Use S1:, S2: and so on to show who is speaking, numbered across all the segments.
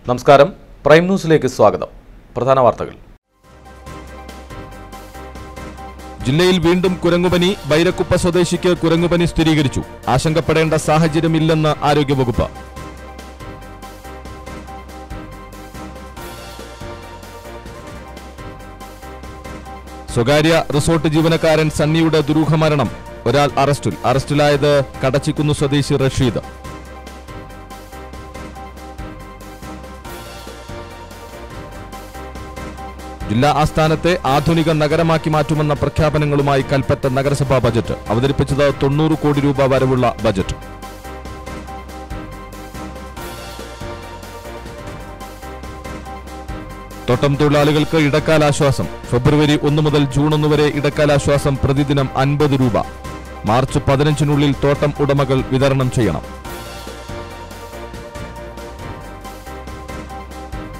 S1: നമസ്കാരം, പ്രൈം ന്യൂസിലേക്ക് സ്വാഗതം. പ്രധാന വാർത്തകൾ.
S2: ജില്ലയിൽ വീണ്ടും കുരങ്ങുപനി. ബൈരക്കുപ്പ സ്വദേശിക്ക് കുരങ്ങുപനി സ്ഥിരീകരിച്ചു. ആശങ്കപ്പെടേണ്ട സാഹചര്യമില്ലെന്ന് ആരോഗ്യവകുപ്പ്. സ്വകാര്യ റിസോർട്ട് ജീവനക്കാരൻ സണ്ണിയുടെ ദുരൂഹമരണം. ഒരാൾ അറസ്റ്റിലായത് കടച്ചിക്കുന്ന് സ്വദേശി റഷീദ്. ജില്ലാ ആസ്ഥാനത്തെ ആധുനിക നഗരമാക്കി മാറ്റുമെന്ന പ്രഖ്യാപനങ്ങളുമായി കൽപ്പറ്റ നഗരസഭാ ബജറ്റ് അവതരിപ്പിച്ചത് 90 കോടി രൂപ വരവുള്ള ബജറ്റ്. തോട്ടം തൊഴിലാളികൾക്ക് ഇടക്കാലാശ്വാസം. ഫെബ്രുവരി 1 മുതൽ ജൂൺ 1 വരെ ഇടക്കാലാശ്വാസം പ്രതിദിനം 50 രൂപ. മാർച്ച് 15-നുള്ളിൽ തോട്ടം ഉടമകൾ വിതരണം ചെയ്യണം.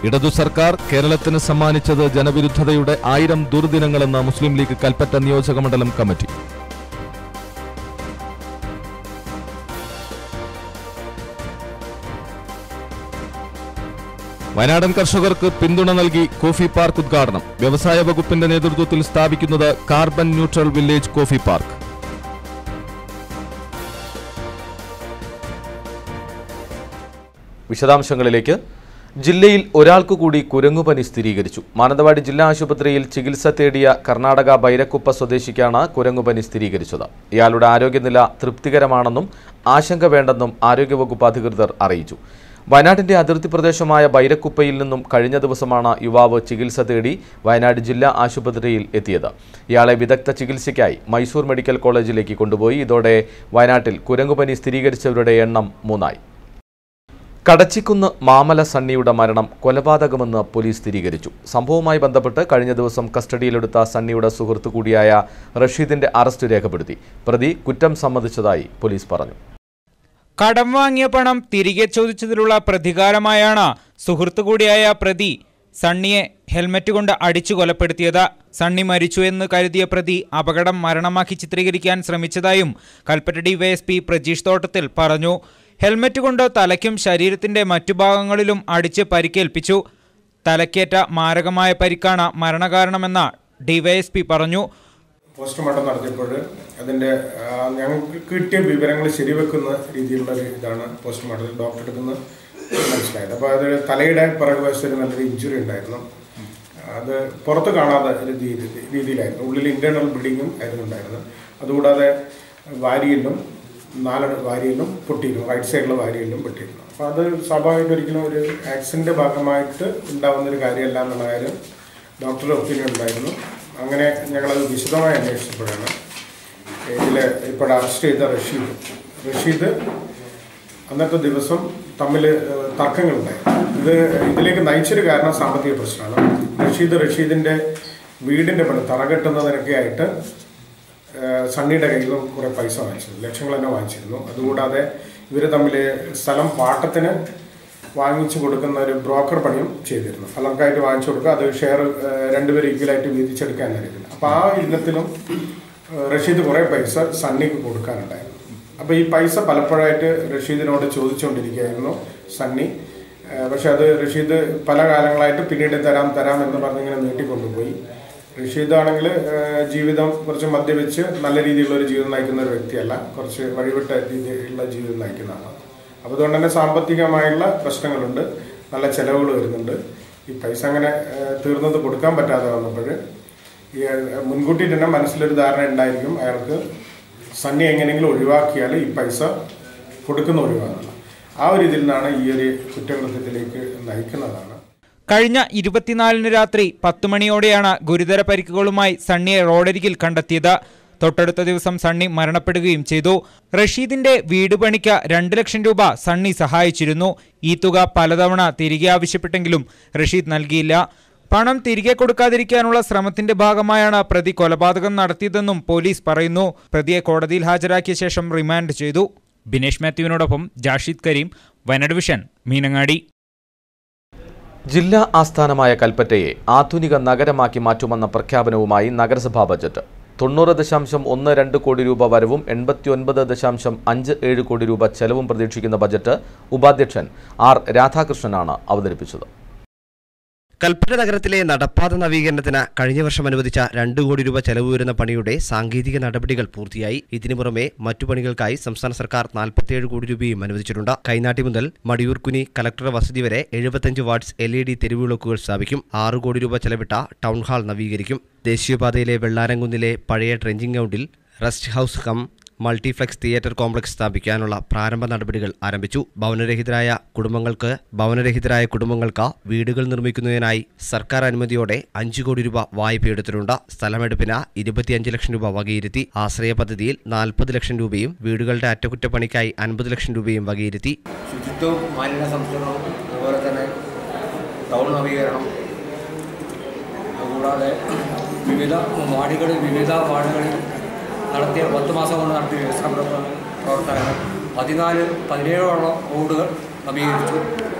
S2: ഇടതു സർക്കാർ കേരളത്തിന് സമ്മാനിച്ചത് ജനവിരുദ്ധതയുടെ 1000 ദുർദിനങ്ങളെന്ന് മുസ്ലിം ലീഗ് കൽപ്പറ്റ നിയോജകമണ്ഡലം കമ്മിറ്റി. വയനാടൻ കർഷകർക്ക് പിന്തുണ നൽകി കോഫി പാർക്ക് ഉദ്ഘാടനം. വ്യവസായ വകുപ്പിന്റെ നേതൃത്വത്തിൽ സ്ഥാപിക്കുന്നത് carbon neutral village coffee park.
S1: വിശദാംശങ്ങളിലേക്ക്. ജില്ലയിൽ ഒരാൾക്ക് കൂടി കുരങ്ങുപനി സ്ഥിരീകരിച്ചു. മാനന്തവാടി ജില്ലാ ആശുപത്രിയിൽ ചികിത്സ തേടിയ കർണാടക ബൈരക്കുപ്പ സ്വദേശിക്കാണ് കുരങ്ങുപനി സ്ഥിരീകരിച്ചത്. ഇയാളുടെ ആരോഗ്യനില തൃപ്തികരമാണെന്നും ആശങ്ക വേണ്ടെന്നും ആരോഗ്യവകുപ്പ് അധികൃതർ അറിയിച്ചു. വയനാടിന്റെ അതിർത്തി പ്രദേശമായ ബൈരക്കുപ്പയിൽ നിന്നും കഴിഞ്ഞ ദിവസമാണ് യുവാവ് ചികിത്സ തേടി വയനാട് ജില്ലാ ആശുപത്രിയിൽ എത്തിയത്. ഇയാളെ വിദഗ്ധ ചികിത്സയ്ക്കായി മൈസൂർ മെഡിക്കൽ കോളേജിലേക്ക് കൊണ്ടുപോയി. ഇതോടെ വയനാട്ടിൽ കുരങ്ങുപനി സ്ഥിരീകരിച്ചവരുടെ എണ്ണം 3 ആയി. കടച്ചിക്കുന്ന് മാമല സണ്ണിയുടെ മരണം കൊലപാതകമെന്ന് പോലീസ് സ്ഥിരീകരിച്ചു. സംഭവവുമായി ബന്ധപ്പെട്ട് കഴിഞ്ഞ ദിവസം കസ്റ്റഡിയിലെടുത്ത സണ്ണിയുടെ സുഹൃത്തു കൂടിയായ റഷീദിന്റെ അറസ്റ്റ് രേഖപ്പെടുത്തി. പ്രതി കുറ്റം സമ്മതിച്ചതായി പോലീസ് പറഞ്ഞു.
S3: കടം വാങ്ങിയ പണം തിരികെ ചോദിച്ചതിലുള്ള പ്രതികാരമായാണ് സുഹൃത്തു കൂടിയായ പ്രതി സണ്ണിയെ ഹെൽമറ്റ് കൊണ്ട് അടിച്ചു കൊലപ്പെടുത്തിയത്. സണ്ണി മരിച്ചു എന്ന് കരുതിയ പ്രതി അപകടം മരണമാക്കി ചിത്രീകരിക്കാൻ ശ്രമിച്ചതായും കൽപ്പറ്റ ഡിവൈഎസ്പി പ്രജീഷ് തോട്ടത്തിൽ പറഞ്ഞു. ഹെൽമറ്റ് കൊണ്ട് തലയ്ക്കും ശരീരത്തിന്റെ മറ്റു ഭാഗങ്ങളിലും അടിച്ച് പരിക്കേൽപ്പിച്ചു. തലക്കേറ്റ മാരകമായ പരിക്കാണ് മരണകാരണമെന്ന് ഡിവൈഎസ്പി പറഞ്ഞു.
S4: പോസ്റ്റ്മോർട്ടം നടത്തിയപ്പോൾ അതിൻ്റെ ഞങ്ങൾക്ക് കിട്ടിയ വിവരങ്ങൾ ശരിവെക്കുന്ന രീതിയിലുള്ള ഇതാണ് പോസ്റ്റ്മോർട്ടത്തിൽ ഡോക്ടർ നിന്ന് മനസ്സിലായത്. അപ്പോൾ അത് തലയുടെ പിറകുവശത്ത് നല്ലൊരു ഇഞ്ചുറി ഉണ്ടായിരുന്നു. അത് പുറത്ത് കാണാത്ത രീതിയിലായിരുന്നു. ഉള്ളിൽ ഇന്റേണൽ ബ്ലീഡിങ്ങും ആയിരുന്നുണ്ടായിരുന്നു. അതുകൂടാതെ വാരിയിലും 4 വാരിയിലും പൊട്ടിയിരുന്നു. റൈറ്റ് സൈഡിലെ വാരിയിലും പൊട്ടിയിരുന്നു. അപ്പോൾ അത് സ്വാഭാവികമായിട്ട് ഒരിക്കലും ഒരു ആക്സിഡൻ്റ് ഭാഗമായിട്ട് ഉണ്ടാകുന്നൊരു കാര്യമല്ല എന്നുള്ള കാര്യം ഡോക്ടറുടെ ഒപ്പീനിയൻ ഉണ്ടായിരുന്നു. അങ്ങനെ ഞങ്ങളത് വിശദമായി അന്വേഷിച്ചപ്പോഴാണ് ഇതിൽ ഇപ്പോൾ അറസ്റ്റ് ചെയ്ത റഷീദ് അന്നത്തെ ദിവസം തമ്മിൽ തർക്കങ്ങളുണ്ടായിരുന്നു. ഇതിലേക്ക് നയിച്ചൊരു കാരണം സാമ്പത്തിക പ്രശ്നമാണ്. റഷീദിൻ്റെ വീടിൻ്റെ പണി തറ കെട്ടുന്നതിനൊക്കെ ആയിട്ട് സണ്ണിയുടെ കയ്യിൽ നിന്ന് കുറേ പൈസ വാങ്ങിച്ചിരുന്നു. ലക്ഷങ്ങൾ തന്നെ വാങ്ങിച്ചിരുന്നു. അതുകൂടാതെ ഇവർ തമ്മിൽ സ്ഥലം പാട്ടത്തിന് വാങ്ങിച്ചു കൊടുക്കുന്ന ഒരു ബ്രോക്കർ പണിയും ചെയ്തിരുന്നു. പലർക്കായിട്ട് വാങ്ങിച്ചു കൊടുക്കുക, അത് ഷെയർ 2 പേർ ഈക്വലായിട്ട് വീതിച്ചെടുക്കാനായിരുന്നു. അപ്പോൾ ആ ഇനത്തിലും റഷീദ് കുറേ പൈസ സണ്ണിക്ക് കൊടുക്കാനുണ്ടായിരുന്നു. അപ്പോൾ ഈ പൈസ പലപ്പോഴായിട്ട് റഷീദിനോട് ചോദിച്ചുകൊണ്ടിരിക്കുകയായിരുന്നു സണ്ണി. പക്ഷെ അത് റഷീദ് പല കാലങ്ങളായിട്ട് പിന്നീട് തരാം എന്ന് പറഞ്ഞിങ്ങനെ നീട്ടിക്കൊണ്ടുപോയി. റഷീദ് ആണെങ്കിൽ ജീവിതം കുറച്ച് മദ്യപിച്ച് നല്ല രീതിയിലുള്ള ഒരു ജീവിതം നയിക്കുന്ന ഒരു വ്യക്തിയല്ല, കുറച്ച് വഴിവിട്ട രീതിയിലുള്ള ജീവിതം നയിക്കുന്നതാണ്. അപ്പോൾ അതുകൊണ്ട് തന്നെ സാമ്പത്തികമായുള്ള പ്രശ്നങ്ങളുണ്ട്, നല്ല ചിലവുകൾ വരുന്നുണ്ട്. ഈ പൈസ അങ്ങനെ തീർന്നത് കൊടുക്കാൻ പറ്റാതെ വന്നപ്പോൾ ഈ മുൻകൂട്ടി തന്നെ മനസ്സിലൊരു ധാരണ ഉണ്ടായിരിക്കും അയാൾക്ക് സണ്ണി എങ്ങനെയെങ്കിലും ഒഴിവാക്കിയാൽ ഈ പൈസ കൊടുക്കുന്ന ഒഴിവാകുന്നത്. ആ ഒരു ഇതിൽ നിന്നാണ് ഈ ഒരു കുറ്റകൃത്യത്തിലേക്ക് നയിക്കുന്നതാണ്.
S3: കഴിഞ്ഞ 24-ന് രാത്രി 10 മണിയോടെയാണ് ഗുരുതര പരിക്കുകളുമായി സണ്ണിയെ റോഡരികിൽ കണ്ടെത്തിയത്. തൊട്ടടുത്ത ദിവസം സണ്ണി മരണപ്പെടുകയും ചെയ്തു. റഷീദിന്റെ വീട് പണിക്ക് 2 ലക്ഷം രൂപ സണ്ണി സഹായിച്ചിരുന്നു. ഈ തുക പലതവണ തിരികെ ആവശ്യപ്പെട്ടെങ്കിലും റഷീദ് നൽകിയില്ല. പണം തിരികെ കൊടുക്കാതിരിക്കാനുള്ള ശ്രമത്തിന്റെ ഭാഗമായാണ് പ്രതി കൊലപാതകം നടത്തിയതെന്നും പോലീസ് പറയുന്നു. പ്രതിയെ കോടതിയിൽ ഹാജരാക്കിയ ശേഷം റിമാൻഡ് ചെയ്തു. ബിനേഷ് മാത്യുവിനോടൊപ്പം ജാഷിദ് കരീം, വയനാട് വിഷൻ, മീനങ്ങാടി.
S1: ജില്ലാ ആസ്ഥാനമായ കൽപ്പറ്റയെ ആധുനിക നഗരമാക്കി മാറ്റുമെന്ന പ്രഖ്യാപനവുമായി നഗരസഭാ ബജറ്റ്. 90.12 കോടി രൂപ വരവും 89.57 കോടി രൂപ ചെലവും പ്രതീക്ഷിക്കുന്ന ബജറ്റ് ഉപാധ്യക്ഷൻ ആർ രാധാകൃഷ്ണനാണ് അവതരിപ്പിച്ചത്.
S5: കൽപ്പറ്റ നഗരത്തിലെ നടപ്പാത നവീകരണത്തിന് കഴിഞ്ഞ വർഷം അനുവദിച്ച 2 കോടി രൂപ ചെലവ് വരുന്ന പണിയുടെ സാങ്കേതിക നടപടികൾ പൂർത്തിയായി. ഇതിനു പുറമെ മറ്റു പണികൾക്കായി സംസ്ഥാന സർക്കാർ 47 കോടി രൂപയും അനുവദിച്ചിട്ടുണ്ട്. കൈനാട്ടി മുതൽ മടിയൂർക്കുനി കലക്ടർ വസതി വരെ 75 വാട്ട്സ് LED തെരുവുവിളക്കുകൾ സ്ഥാപിക്കും. 6 കോടി രൂപ ചെലവിട്ട ടൗൺ ഹാൾ നവീകരിക്കും. ദേശീയപാതയിലെ വെള്ളാരംകുന്നിലെ പഴയ ട്രെഞ്ചിങ് ഗ്രൗണ്ടിൽ rest house cum multiplex theatre complex സ്ഥാപിക്കാനുള്ള പ്രാരംഭ നടപടികൾ ആരംഭിച്ചു. ഭവനരഹിതരായ കുടുംബങ്ങൾക്ക് വീടുകൾ നിർമ്മിക്കുന്നതിനായി സർക്കാർ അനുമതിയോടെ 5 കോടി രൂപ വായ്പയെടുത്തിട്ടുണ്ട്. സ്ഥലമെടുപ്പിന് 25 ലക്ഷം രൂപ വകയിരുത്തി. ആശ്രയ പദ്ധതിയിൽ 40 ലക്ഷം രൂപയും വീടുകളുടെ അറ്റകുറ്റപ്പണിക്കായി 50 ലക്ഷം രൂപയും വകയിരുത്തി.
S6: ശുചിത്വവും മാലിന്യ സംസ്കരണവും അതുപോലെ തന്നെ ടൗൺ നവീകരണം കൂടാതെ വിവിധ വാർഡുകളിൽ നടത്തിയ 10 മാസം കൊണ്ട് നടത്തിയ വികസന പ്രവർത്തനങ്ങൾ 17ഓളം റോഡുകൾ നവീകരിച്ചു.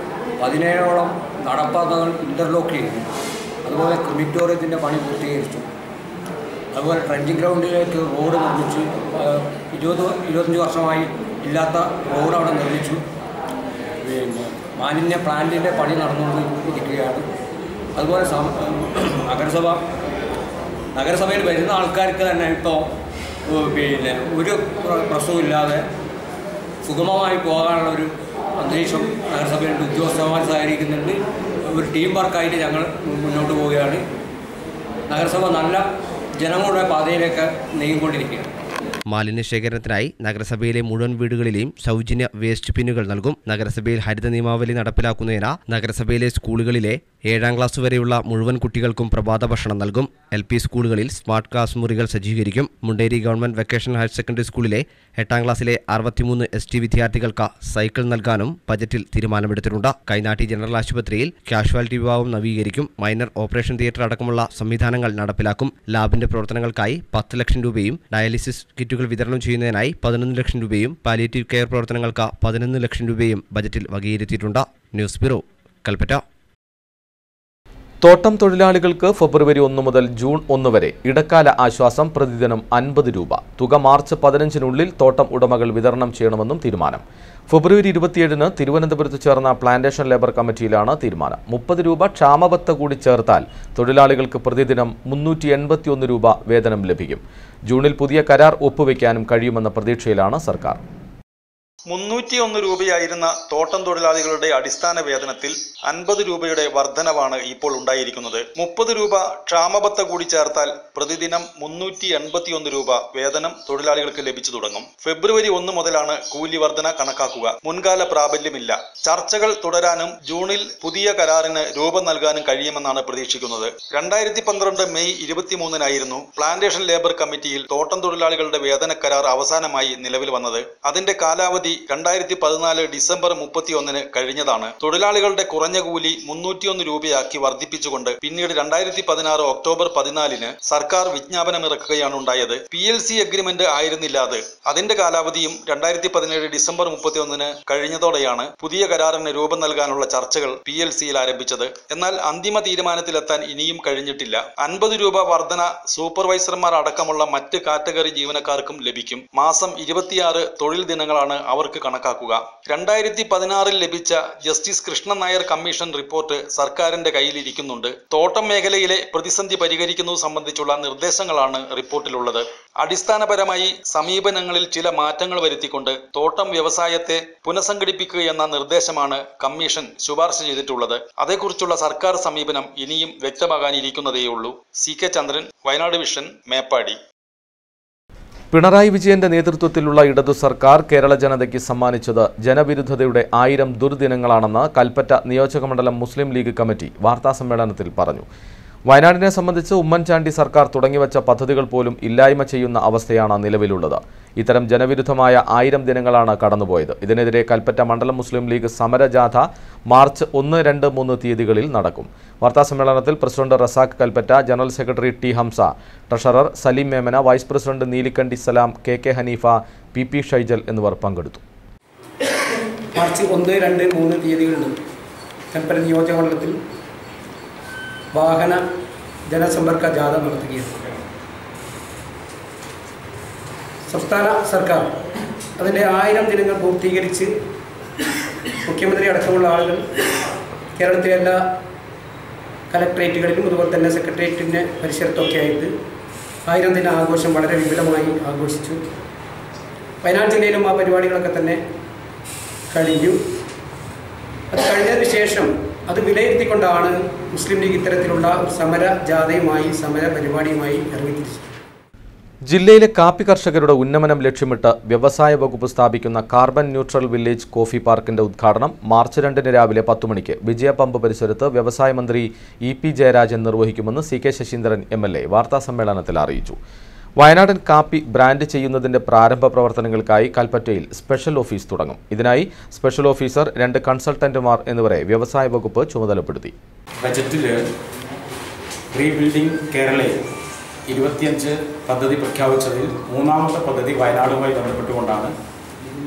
S6: 17ഓളം നടപ്പാതകൾ ഇന്റർലോക്ക് ചെയ്തു. അതുപോലെ ക്രിമിറ്റോറിയത്തിൻ്റെ പണി പൂർത്തീകരിച്ചു. അതുപോലെ ട്രെഞ്ചിങ് ഗ്രൗണ്ടിലേക്ക് റോഡ് നിർമ്മിച്ചു. 20-25 വർഷമായി ഇല്ലാത്ത റോഡ് അവിടെ നിർമ്മിച്ചു. മാലിന്യ പ്ലാന്റിൻ്റെ പണി നടന്നുകൊണ്ടിരിക്കുകയാണ്. അതുപോലെ നഗരസഭയിൽ വരുന്ന ആൾക്കാർക്ക് തന്നെ ഇപ്പോൾ ഒരു പ്രശ്നവുമില്ലാതെ സുഗമമായി പോകാനുള്ള ഒരു അന്തരീക്ഷം നഗരസഭയുടെ ഉദ്യോഗസ്ഥന്മാർ സഹകരിക്കുന്നുണ്ട്. ഒരു ടീം വർക്കായിട്ട് ഞങ്ങൾ മുന്നോട്ട് പോവുകയാണ്. നഗരസഭ നല്ല ജനങ്ങളുടെ പാതയിലേക്ക് നീങ്ങിക്കൊണ്ടിരിക്കുകയാണ്.
S5: മാലിന്യ ശേഖരണത്തിനായി നഗരസഭയിലെ മുഴുവൻ വീടുകളിലെയും സൗജന്യ വേസ്റ്റ് ബിന്നുകൾ നൽകും. നഗരസഭയിൽ ഹരിത നിയമാവലി നടപ്പിലാക്കുന്നതിന് നഗരസഭയിലെ സ്കൂളുകളിലെ 7ാം ക്ലാസ് വരെയുള്ള മുഴുവൻ കുട്ടികൾക്കും പ്രഭാത ഭക്ഷണം നൽകും. LP സ്കൂളുകളിൽ സ്മാർട്ട് ക്ലാസ് മുറികൾ സജ്ജീകരിക്കും. Munderi government vocational higher secondary സ്കൂളിലെ 8ാം ക്ലാസ്സിലെ 63 ST വിദ്യാർത്ഥികൾക്ക് സൈക്കിൾ നൽകാനും ബജറ്റിൽ തീരുമാനമെടുത്തിട്ടുണ്ട്. കൈനാട്ടി ജനറൽ ആശുപത്രിയിൽ കാഷ്വാലിറ്റി വിഭാഗം നവീകരിക്കും. മൈനർ ഓപ്പറേഷൻ തിയേറ്റർ അടക്കമുള്ള സംവിധാനങ്ങൾ നടപ്പിലാക്കും. ലാബിന്റെ പ്രവർത്തനങ്ങൾക്കായി 10 ലക്ഷം രൂപയും ഡയാലിസിസ് കിറ്റുകൾ വിതരണം ചെയ്യുന്നതിനായി 11 ലക്ഷം രൂപയും പാലിയേറ്റീവ് കെയർ പ്രവർത്തനങ്ങൾക്ക് 11 ലക്ഷം രൂപയും ബജറ്റിൽ വകയിരുത്തിയിട്ടുണ്ട്. News bureau, Kalpetta.
S1: തോട്ടം തൊഴിലാളികൾക്ക് ഫെബ്രുവരി 1 മുതൽ ജൂൺ 1 വരെ ഇടക്കാല ആശ്വാസം പ്രതിദിനം 50 രൂപ. തുക മാർച്ച് 15-നുള്ളിൽ തോട്ടം ഉടമകൾ വിതരണം ചെയ്യണമെന്നും തീരുമാനം. ഫെബ്രുവരി 27-ന് തിരുവനന്തപുരത്ത് ചേർന്ന പ്ലാന്റേഷൻ ലേബർ കമ്മിറ്റിയിലാണ് തീരുമാനം. 30 രൂപ ക്ഷാമബത്ത കൂടി ചേർത്താൽ തൊഴിലാളികൾക്ക് പ്രതിദിനം 381 രൂപ വേതനം ലഭിക്കും. ജൂണിൽ പുതിയ കരാർ ഒപ്പുവെക്കാനും കഴിയുമെന്ന പ്രതീക്ഷയിലാണ് സർക്കാർ.
S7: 301 രൂപയായിരുന്ന തോട്ടം തൊഴിലാളികളുടെ അടിസ്ഥാന വേതനത്തിൽ 50 രൂപയുടെ വർധനവാണ് ഇപ്പോൾ ഉണ്ടായിരിക്കുന്നത്. 30 രൂപ ക്ഷാമബത്ത കൂടി ചേർത്താൽ പ്രതിദിനം 381 രൂപ വേതനം തൊഴിലാളികൾക്ക് ലഭിച്ചു തുടങ്ങും. ഫെബ്രുവരി 1 മുതലാണ് കൂലി വർധന കണക്കാക്കുക. മുൻകാല പ്രാബല്യമില്ല. ചർച്ചകൾ തുടരാനും ജൂണിൽ പുതിയ കരാറിന് രൂപം നൽകാനും കഴിയുമെന്നാണ് പ്രതീക്ഷിക്കുന്നത്. 2012 മെയ് 23-നായിരുന്നു പ്ലാന്റേഷൻ ലേബർ കമ്മിറ്റിയിൽ തോട്ടം തൊഴിലാളികളുടെ വേതന കരാർ അവസാനമായി നിലവിൽ വന്നത്. അതിന്റെ കാലാവധി 2014 ഡിസംബർ 31-ന് കഴിഞ്ഞതാണ്. തൊഴിലാളികളുടെ കുറഞ്ഞ കൂലി 301 രൂപയാക്കി വർദ്ധിപ്പിച്ചുകൊണ്ട് പിന്നീട് 2016 ഒക്ടോബർ 14-ന് സർക്കാർ വിജ്ഞാപനമിറക്കുകയാണ് ഉണ്ടായത്. PLC അഗ്രിമെന്റ് ആയിരുന്നില്ല അത്. അതിന്റെ കാലാവധിയും 2017 ഡിസംബർ 31-ന് കഴിഞ്ഞതോടെയാണ് പുതിയ കരാറിന് രൂപം നൽകാനുള്ള ചർച്ചകൾ PLCയിൽ ആരംഭിച്ചത്. എന്നാൽ അന്തിമ തീരുമാനത്തിലെത്താൻ ഇനിയും കഴിഞ്ഞിട്ടില്ല. 50 രൂപ വർധന സൂപ്പർവൈസർമാർ അടക്കമുള്ള മറ്റ് കാറ്റഗറി ജീവനക്കാർക്കും ലഭിക്കും. മാസം 26 തൊഴിൽ ദിനങ്ങളാണ് അവർക്ക് കണക്കാക്കുക. 2016-ൽ ലഭിച്ച justice Krishnan Nair commission report സർക്കാരിന്റെ കയ്യിലിരിക്കുന്നുണ്ട്. തോട്ടം മേഖലയിലെ പ്രതിസന്ധി പരിഹരിക്കുന്നത് സംബന്ധിച്ചുള്ള നിർദ്ദേശങ്ങളാണ് റിപ്പോർട്ടിലുള്ളത്. അടിസ്ഥാനപരമായി സമീപനങ്ങളിൽ ചില മാറ്റങ്ങൾ വരുത്തിക്കൊണ്ട് തോട്ടം വ്യവസായത്തെ പുനഃസംഘടിപ്പിക്കുകയെന്ന നിർദ്ദേശമാണ് കമ്മീഷൻ ശുപാർശ ചെയ്തിട്ടുള്ളത്. അതേക്കുറിച്ചുള്ള സർക്കാർ സമീപനം ഇനിയും വ്യക്തമാകാനിരിക്കുന്നതേയുള്ളൂ. CK ചന്ദ്രൻ, വയനാട് വിഷൻ, മേപ്പാടി.
S1: പിണറായി വിജയന്റെ നേതൃത്വത്തിലുള്ള ഇടതു സർക്കാർ കേരള ജനതയ്ക്ക് സമ്മാനിച്ചത് ജനവിരുദ്ധതയുടെ 1000 ദുർദിനങ്ങളാണെന്ന് കൽപ്പറ്റ നിയോജകമണ്ഡലം മുസ്ലിം ലീഗ് കമ്മിറ്റി വാർത്താസമ്മേളനത്തിൽ പറഞ്ഞു. വയനാടിനെ സംബന്ധിച്ച് ഉമ്മൻചാണ്ടി സർക്കാർ തുടങ്ങിവച്ച പദ്ധതികൾ പോലും ഇല്ലായ്മ ചെയ്യുന്ന അവസ്ഥയാണ് നിലവിലുള്ളത്. ഇത്തരം ജനവിരുദ്ധമായ 1000 ദിനങ്ങളാണ് കടന്നുപോയത്. ഇതിനെതിരെ കൽപ്പറ്റ മണ്ഡലം മുസ്ലിം ലീഗ് സമരജാഥ മാർച്ച് 1, 2, 3 തീയതികളിൽ നടക്കും. വാർത്താസമ്മേളനത്തിൽ president Razak Kalpetta, general secretary T. Hamsa, treasurer Saleem Memana, vice president Neelikandi Salam, KK Haneefa, PP Shaijal എന്നിവർ പങ്കെടുത്തു.
S8: മാർച്ച് 1, 2, 3 തീയതികളിൽ കൽപ്പറ്റ നിയോജകമണ്ഡലത്തിൽ വാഹന ജനസമ്പർക്ക ജാഥ നടത്തുകയാണ്. സംസ്ഥാന സർക്കാർ അതിൻ്റെ 1000 ദിനങ്ങൾ പൂർത്തീകരിച്ച് മുഖ്യമന്ത്രി അടക്കമുള്ള ആളുകൾ കേരളത്തിലെ എല്ലാ കലക്ട്രേറ്റുകളിലും അതുപോലെ തന്നെ സെക്രട്ടേറിയറ്റിൻ്റെ പരിസരത്തൊക്കെ ആയിട്ട് 1000 ദിന ആഘോഷം വളരെ വിപുലമായി ആഘോഷിച്ചു. വയനാട് ജില്ലയിലും ആ പരിപാടികളൊക്കെ തന്നെ കഴിഞ്ഞു. അത് കഴിഞ്ഞതിന് ശേഷം അത് വിലയിരുത്തിക്കൊണ്ടാണ് മുസ്ലിം ലീഗ് ഇത്തരത്തിലുള്ള ഒരു സമര ജാഥയുമായി സമര പരിപാടിയുമായി ഇറങ്ങിത്തിരിച്ചത്.
S1: ജില്ലയിലെ കാപ്പി കർഷകരുടെ ഉന്നമനം ലക്ഷ്യമിട്ട് വ്യവസായ വകുപ്പ് സ്ഥാപിക്കുന്ന കാർബൺ ന്യൂട്രൽ വില്ലേജ് കോഫി പാർക്കിന്റെ ഉദ്ഘാടനം മാർച്ച് 2 രാവിലെ 10 മണിക്ക് വിജയ പമ്പ് പരിസരത്ത് വ്യവസായ മന്ത്രി EP Jayarajan നിർവഹിക്കുമെന്ന് CK Saseendran MLA വാർത്താസമ്മേളനത്തിൽ അറിയിച്ചു. വയനാടൻ കാപ്പി ബ്രാൻഡ് ചെയ്യുന്നതിന്റെ പ്രാരംഭ പ്രവർത്തനങ്ങൾക്കായി കൽപ്പറ്റയിൽ സ്പെഷ്യൽ ഓഫീസ് തുടങ്ങും. ഇതിനായി സ്പെഷ്യൽ ഓഫീസർ 2 കൺസൾട്ടന്റുമാർ എന്നിവരെ വ്യവസായ വകുപ്പ് ചുമതലപ്പെടുത്തി.
S9: ബജറ്റിൽ റീബിൽഡിംഗ് കേരളയിൽ 25 പദ്ധതി പ്രഖ്യാപിച്ചതിൽ 3ാമത്തെ പദ്ധതി വയനാടുമായി ബന്ധപ്പെട്ടുകൊണ്ടാണ്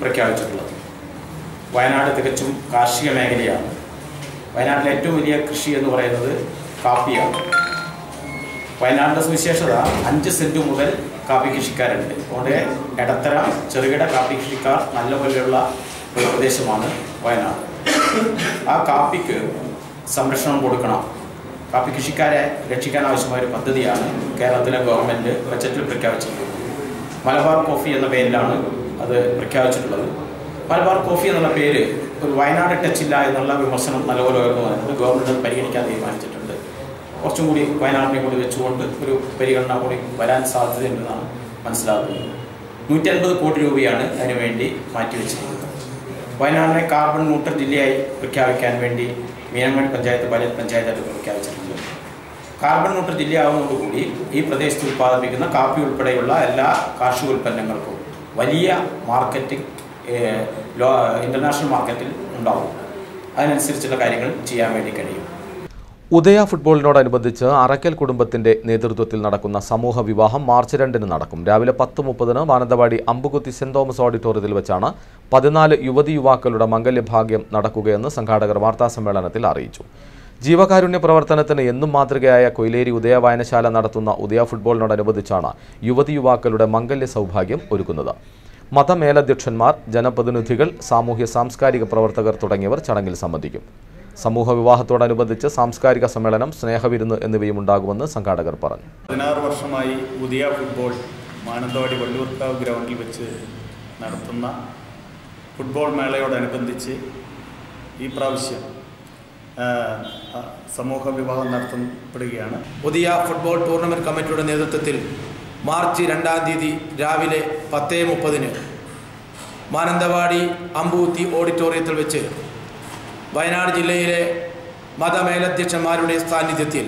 S9: പ്രഖ്യാപിച്ചിട്ടുള്ളത്. വയനാട് തികച്ചും കാർഷിക മേഖലയാണ്. വയനാട്ടിലെ ഏറ്റവും വലിയ കൃഷി എന്ന് പറയുന്നത് കാപ്പിയാണ്. വയനാടിൻ്റെ സുവിശേഷത 5 സെൻറ്റ് മുതൽ കാപ്പി കൃഷിക്കാരുണ്ട്. അതുകൊണ്ട് ഇടത്തര ചെറുകിട കാപ്പി കൃഷിക്കാർ നല്ല പോലെയുള്ള ഒരു പ്രദേശമാണ് വയനാട്. ആ കാപ്പിക്ക് സംരക്ഷണം കൊടുക്കണം. കാപ്പി കൃഷിക്കാരെ രക്ഷിക്കാൻ ആവശ്യമായ ഒരു പദ്ധതിയാണ് കേരളത്തിലെ ഗവൺമെൻറ് ബജറ്റിൽ പ്രഖ്യാപിച്ചിട്ടുള്ളത്. മലബാർ കോഫി എന്ന പേരിലാണ് അത് പ്രഖ്യാപിച്ചിട്ടുള്ളത്. മലബാർ കോഫി എന്നുള്ള പേര് ഒരു വയനാട് ടച്ചില്ല എന്നുള്ള വിമർശനം നല്ലപോലെ ഉയർന്നു വന്നിട്ടുണ്ട്. ഗവൺമെൻറ് പരിഗണിക്കാൻ തീരുമാനിച്ചിട്ടുണ്ട്. കുറച്ചും കൂടി വയനാടിനെ കൂടി വെച്ചുകൊണ്ട് ഒരു പരിഗണന കൂടി വരാൻ സാധ്യതയുണ്ടെന്നാണ് മനസ്സിലാക്കുന്നത്. 150 കോടി രൂപയാണ് അതിനുവേണ്ടി മാറ്റിവെച്ചിരിക്കുന്നത്. വയനാടിനെ കാർബൺ ന്യൂട്രൽ ജില്ലയായി പ്രഖ്യാപിക്കാൻ വേണ്ടി മീനങ്ങാടി പഞ്ചായത്ത് പാലിയത്ത് പഞ്ചായത്തായിട്ട് പ്രഖ്യാപിച്ചിട്ടുണ്ട്. കാർബൺ ന്യൂട്രൽ ജില്ലയാവുന്നതോടുകൂടി ഈ പ്രദേശത്ത് ഉൽപ്പാദിപ്പിക്കുന്ന കാപ്പി ഉൾപ്പെടെയുള്ള എല്ലാ കാർഷിക ഉൽപ്പന്നങ്ങൾക്കും വലിയ മാർക്കറ്റിംഗ് ഇൻ്റർനാഷണൽ മാർക്കറ്റിൽ ഉണ്ടാവും. അതിനനുസരിച്ചുള്ള കാര്യങ്ങൾ ചെയ്യാൻ വേണ്ടി കഴിയും.
S1: ഉദയ ഫുട്ബോളിനോടനുബന്ധിച്ച് അറക്കൽ കുടുംബത്തിന്റെ നേതൃത്വത്തിൽ നടക്കുന്ന സമൂഹ വിവാഹം മാർച്ച് 2 നടക്കും. രാവിലെ 10:30 മാനന്തവാടി അമ്പുകുത്തി സെന്റ് തോമസ് ഓഡിറ്റോറിയത്തിൽ വെച്ചാണ് 14 യുവതി-യുവാക്കളുടെ മംഗല്യഭാഗ്യം നടക്കുകയെന്ന് സംഘാടകർ വാർത്താസമ്മേളനത്തിൽ അറിയിച്ചു. ജീവകാരുണ്യ പ്രവർത്തനത്തിന് എന്നും മാതൃകയായ കൊയിലേരി ഉദയ വായനശാല നടത്തുന്ന ഉദയ ഫുട്ബോളിനോടനുബന്ധിച്ചാണ് യുവതി-യുവാക്കളുടെ മംഗല്യ സൗഭാഗ്യം ഒരുക്കുന്നത്. മതമേലധ്യക്ഷന്മാർ, ജനപ്രതിനിധികൾ, സാമൂഹ്യ സാംസ്കാരിക പ്രവർത്തകർ തുടങ്ങിയവർ ചടങ്ങിൽ സംബന്ധിക്കും. സമൂഹ വിവാഹത്തോടനുബന്ധിച്ച് സാംസ്കാരിക സമ്മേളനം, സ്നേഹവിരുന്ന് എന്നിവയും ഉണ്ടാകുമെന്ന് സംഘാടകർ പറഞ്ഞു.
S10: 16 വർഷമായി ഉദയ ഫുട്ബോൾ മാനന്തവാടി വള്ളിയൂർക്കാവ് ഗ്രൗണ്ടിൽ വെച്ച് നടത്തുന്ന ഫുട്ബോൾ മേളയോടനുബന്ധിച്ച് ഈ പ്രാവശ്യം സമൂഹ വിവാഹം നടത്തപ്പെടുകയാണ്.
S11: ഉദയ ഫുട്ബോൾ ടൂർണമെൻറ്റ് കമ്മിറ്റിയുടെ നേതൃത്വത്തിൽ മാർച്ച് 2 രാവിലെ 10:30 മാനന്തവാടി അമ്പൂത്തി ഓഡിറ്റോറിയത്തിൽ വെച്ച് വയനാട് ജില്ലയിലെ മതമേലധ്യക്ഷന്മാരുടെ സാന്നിധ്യത്തിൽ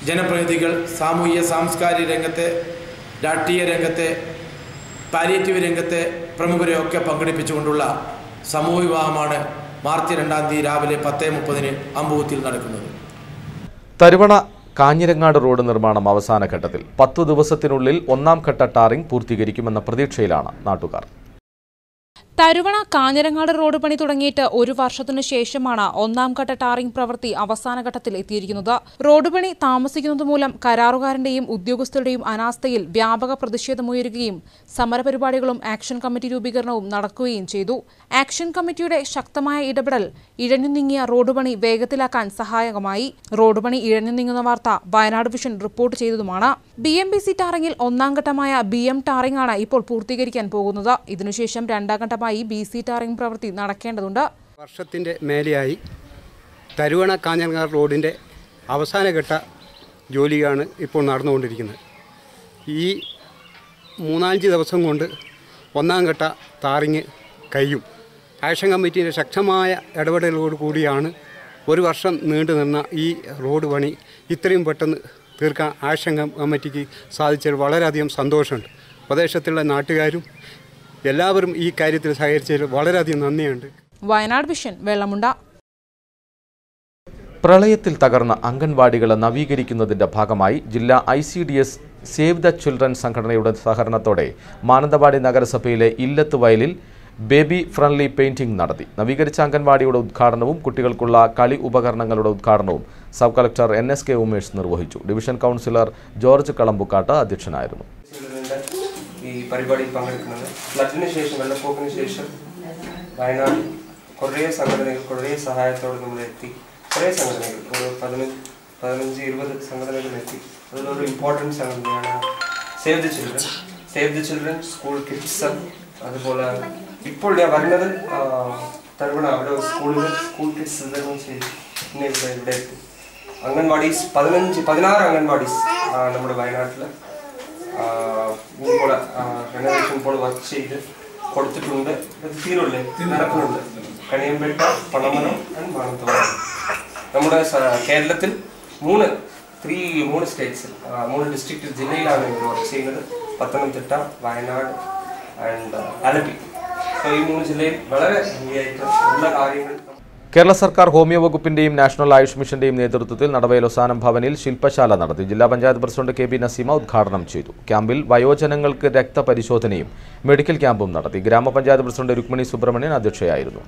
S11: ജനപ്രതിനിധികൾ, സാമൂഹ്യ സാംസ്കാരിക രംഗത്തെ, രാഷ്ട്രീയ രംഗത്തെ, പാലിയേറ്റീവ് രംഗത്തെ പ്രമുഖരെയൊക്കെ പങ്കെടുപ്പിച്ചുകൊണ്ടുള്ള സമൂഹ വിവാഹമാണ് മാർച്ച് 2 രാവിലെ 10:30 അമ്പൂത്തിയിൽ നടക്കുന്നത്.
S1: തരുവണ കാഞ്ഞിരങ്ങാട് റോഡ് നിർമ്മാണം അവസാന ഘട്ടത്തിൽ. 10 ദിവസത്തിനുള്ളിൽ 1ാം ഘട്ട ടാറിംഗ് പൂർത്തീകരിക്കുമെന്ന പ്രതീക്ഷയിലാണ് നാട്ടുകാർ.
S12: തരുവണ കാഞ്ഞിരങ്ങാട് റോഡ് പണി തുടങ്ങിയിട്ട് 1 വർഷത്തിനു ശേഷമാണ് 1ാം ഘട്ട ടാറിംഗ് പ്രവൃത്തി അവസാന ഘട്ടത്തിൽ എത്തിയിരിക്കുന്നത്. റോഡ് പണി താമസിക്കുന്നതുമൂലം കരാറുകാരന്റെയും ഉദ്യോഗസ്ഥരുടെയും അനാസ്ഥയിൽ വ്യാപക പ്രതിഷേധമുയരുകയും സമരപരിപാടികളും ആക്ഷൻ കമ്മിറ്റി രൂപീകരണവും നടക്കുകയും ചെയ്തു. ആക്ഷൻ കമ്മിറ്റിയുടെ ശക്തമായ ഇടപെടൽ ഇഴഞ്ഞു നീങ്ങിയ റോഡ് പണി വേഗത്തിലാക്കാൻ സഹായകമായി. റോഡ് പണി ഇഴഞ്ഞു നീങ്ങുന്ന വാർത്ത വയനാട് വിഷൻ റിപ്പോർട്ട് ചെയ്തതുമാണ്. BMBC ടാറിംഗിൽ 1ാം ഘട്ടമായ BM ടാറിംഗ് ആണ് ഇപ്പോൾ പൂർത്തീകരിക്കാൻ പോകുന്നത്. ഇതിനുശേഷം 2ാം ഘട്ടമായി BC ടാറിംഗ് പ്രവൃത്തി നടക്കേണ്ടതുണ്ട്.
S13: വർഷത്തിൻ്റെ മേലെയായി തരുവണ കാഞ്ഞങ്ങാട് റോഡിൻ്റെ അവസാനഘട്ട ജോലിയാണ് ഇപ്പോൾ നടന്നുകൊണ്ടിരിക്കുന്നത്. ഈ 3-5 ദിവസം കൊണ്ട് 1ാം ഘട്ട ടാറിങ് കഴിയും. ആക്ഷൻ കമ്മിറ്റിയുടെ ശക്തമായ ഇടപെടലോട് കൂടിയാണ് 1 വർഷം നീണ്ടു നിന്ന ഈ റോഡ് പണി ഇത്രയും പെട്ടെന്ന് തീർക്കാൻ ആക്ഷൻ കമ്മിറ്റിക്ക് സാധിച്ചതിൽ വളരെയധികം സന്തോഷമുണ്ട്. പ്രദേശത്തുള്ള നാട്ടുകാരും എല്ലാവരും ഈ കാര്യത്തിൽ സഹകരിച്ചതിൽ വളരെയധികം നന്ദിയുണ്ട്.
S12: വയനാട് വിഷൻ വെള്ളമുണ്ട.
S1: പ്രളയത്തിൽ തകർന്ന അംഗൻവാടികളെ നവീകരിക്കുന്നതിന്റെ ഭാഗമായി ജില്ലാ ICDS സേവ് ദ ചിൽഡ്രൻ സംഘടനയുടെ സഹകരണത്തോടെ മാനന്തവാടി നഗരസഭയിലെ ഇല്ലത്ത് വയലിൽ ബേബി ഫ്രണ്ട്ലി പെയിന്റിംഗ് നടത്തി. നവീകരിച്ച അംഗൻവാടിയുടെ ഉദ്ഘാടനവും കുട്ടികൾക്കുള്ള കളി ഉപകരണങ്ങളുടെ ഉദ്ഘാടനവും സബ് കളക്ടർ NSK ഉമേഷ് നിർവഹിച്ചു. ഡിവിഷൻ കൗൺസിലർ ജോർജ് കളമ്പുക്കാട്ട് അധ്യക്ഷനായിരുന്നു.
S14: ഈ പരിപാടിയിൽ പങ്കെടുക്കുന്നത്. ഫ്ലഡിന് ശേഷം, വെള്ളപ്പൊക്കിന് ശേഷം വയനാട് കുറേ സംഘടനകൾ കുറേ സഹായത്തോടെ നമ്മളെത്തി. കുറേ സംഘടനകൾ, ഒരു 15-20 സംഘടനകൾ എത്തി. അതിലൊരു ഇമ്പോർട്ടൻറ്റ് സംഘടനയാണ് save the children, school kids. അതുപോലെ ഇപ്പോൾ ഞാൻ വരുന്നത് തരുവണ, അവിടെ സ്കൂൾ കിഡ്സ് ഇവിടെ എത്തി. അംഗൻവാടീസ് 16 അംഗൻവാടീസ് നമ്മുടെ വയനാട്ടിൽ ഇപ്പോൾ റെനോവേഷൻ ഇപ്പോൾ വർക്ക് ചെയ്ത് കൊടുത്തിട്ടുണ്ട്. അത് തീരുള്ളേ നടക്കുന്നുണ്ട്. കണിയമ്പേട്ട, പണമരം ആൻഡ് മാനന്തവാടി. നമ്മുടെ കേരളത്തിൽ 3 സ്റ്റേറ്റ്സിൽ 3 ഡിസ്ട്രിക്റ്റ് ജില്ലയിലാണ് ഇവർ വർക്ക് ചെയ്യുന്നത്. പത്തനംതിട്ട, വയനാട് ആൻഡ് ആലപ്പി. സോ ഈ 3 ജില്ലയിൽ വളരെ ഭംഗിയായിട്ട് എല്ലാ കാര്യങ്ങളും.
S1: കേരള സർക്കാർ ഹോമിയോ വകുപ്പിന്റെയും നാഷണൽ ആയുഷ് മിഷന്റെയും നേതൃത്വത്തിൽ നടവയൽ ഒസാനം ഭവനിൽ ശില്പശാല നടത്തി. ജില്ലാ panchayat president K B Naseema ഉദ്ഘാടനം ചെയ്തു. ക്യാമ്പിൽ വയോജനങ്ങൾക്ക് രക്തപരിശോധനയും മെഡിക്കൽ ക്യാമ്പും നടത്തി. ഗ്രാമപഞ്ചായത്ത് പ്രസിഡന്റ് രുക്മിണി സുബ്രഹ്മണ്യൻ അധ്യക്ഷയായിരുന്നു.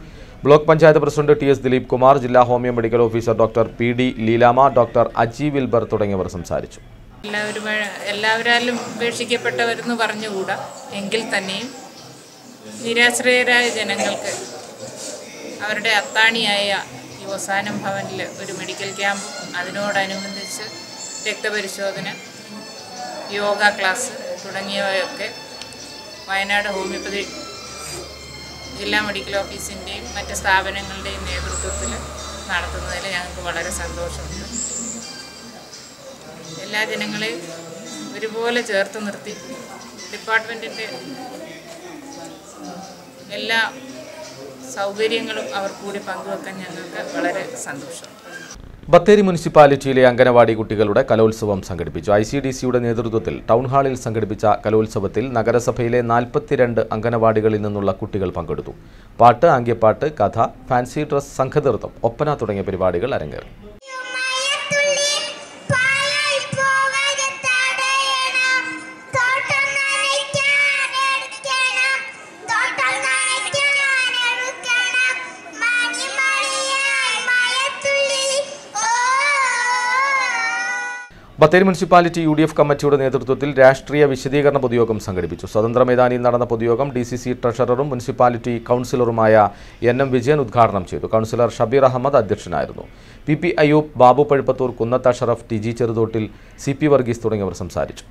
S1: Block panchayat president T S. Dileep Kumar, ജില്ലാ homeo medical officer doctor P D. Leelama, doctor Aji Wilbur തുടങ്ങിയവർ സംസാരിച്ചു.
S15: എല്ലാവരും ഉപേക്ഷിക്കപ്പെട്ടവരെന്ന് പറഞ്ഞുകൂടാ, എങ്കിൽ തന്നെയും നിരാശ്രയരായ ജനങ്ങൾക്ക് അവരുടെ അത്താണിയായ ഈ ഒസാനം ഭവനിൽ ഒരു മെഡിക്കൽ ക്യാമ്പും അതിനോടനുബന്ധിച്ച് രക്തപരിശോധന, യോഗ ക്ലാസ് തുടങ്ങിയവയൊക്കെ വയനാട് ഹോമിയോപ്പതി ജില്ലാ മെഡിക്കൽ ഓഫീസിൻ്റെയും മറ്റ് സ്ഥാപനങ്ങളുടെയും നേതൃത്വത്തിൽ നടത്തുന്നതിൽ ഞങ്ങൾക്ക് വളരെ സന്തോഷമുണ്ട്. എല്ലാ ജനങ്ങളെയും ഒരുപോലെ ചേർത്ത് നിർത്തി ഡിപ്പാർട്ട്മെൻറ്റിൻ്റെ എല്ലാ സൗകര്യങ്ങളും അവർ കൂടി പങ്കുവെക്കാൻ ഞങ്ങൾക്ക് വളരെ സന്തോഷം.
S1: ബത്തേരി മുനിസിപ്പാലിറ്റിയിലെ അംഗനവാടി കുട്ടികളുടെ കലോത്സവം സംഘടിപ്പിച്ചു. ICDCയുടെ നേതൃത്വത്തിൽ ടൗൺ ഹാളിൽ സംഘടിപ്പിച്ച കലോത്സവത്തിൽ നഗരസഭയിലെ 42 അംഗനവാടികളിൽ നിന്നുള്ള കുട്ടികൾ പങ്കെടുത്തു. പാട്ട്, ആംഗ്യപ്പാട്ട്, കഥ, ഫാൻസി ഡ്രസ്, സംഘനൃത്തം, ഒപ്പന തുടങ്ങിയ പരിപാടികൾ അരങ്ങേറി. ബത്തേരി മുനിസിപ്പാലിറ്റി UDF കമ്മിറ്റിയുടെ നേതൃത്വത്തിൽ രാഷ്ട്രീയ വിശദീകരണ പൊതുയോഗം സംഘടിപ്പിച്ചു. സ്വതന്ത്ര മൈതാനിയിൽ നടന്ന പൊതുയോഗം DCC ട്രഷററും മുനിസിപ്പാലിറ്റി കൗൺസിലറുമായ NM വിജയൻ ഉദ്ഘാടനം ചെയ്തു. കൗൺസിലർ ഷബീർ അഹമ്മദ് അധ്യക്ഷനായിരുന്നു. PP അയ്യൂബ്, ബാബു പഴുപ്പത്തൂർ, കുന്നത്ത് അഷറഫ്, TG ചെറുതോട്ടിൽ, CP വർഗീസ് തുടങ്ങിയവർ സംസാരിച്ചു.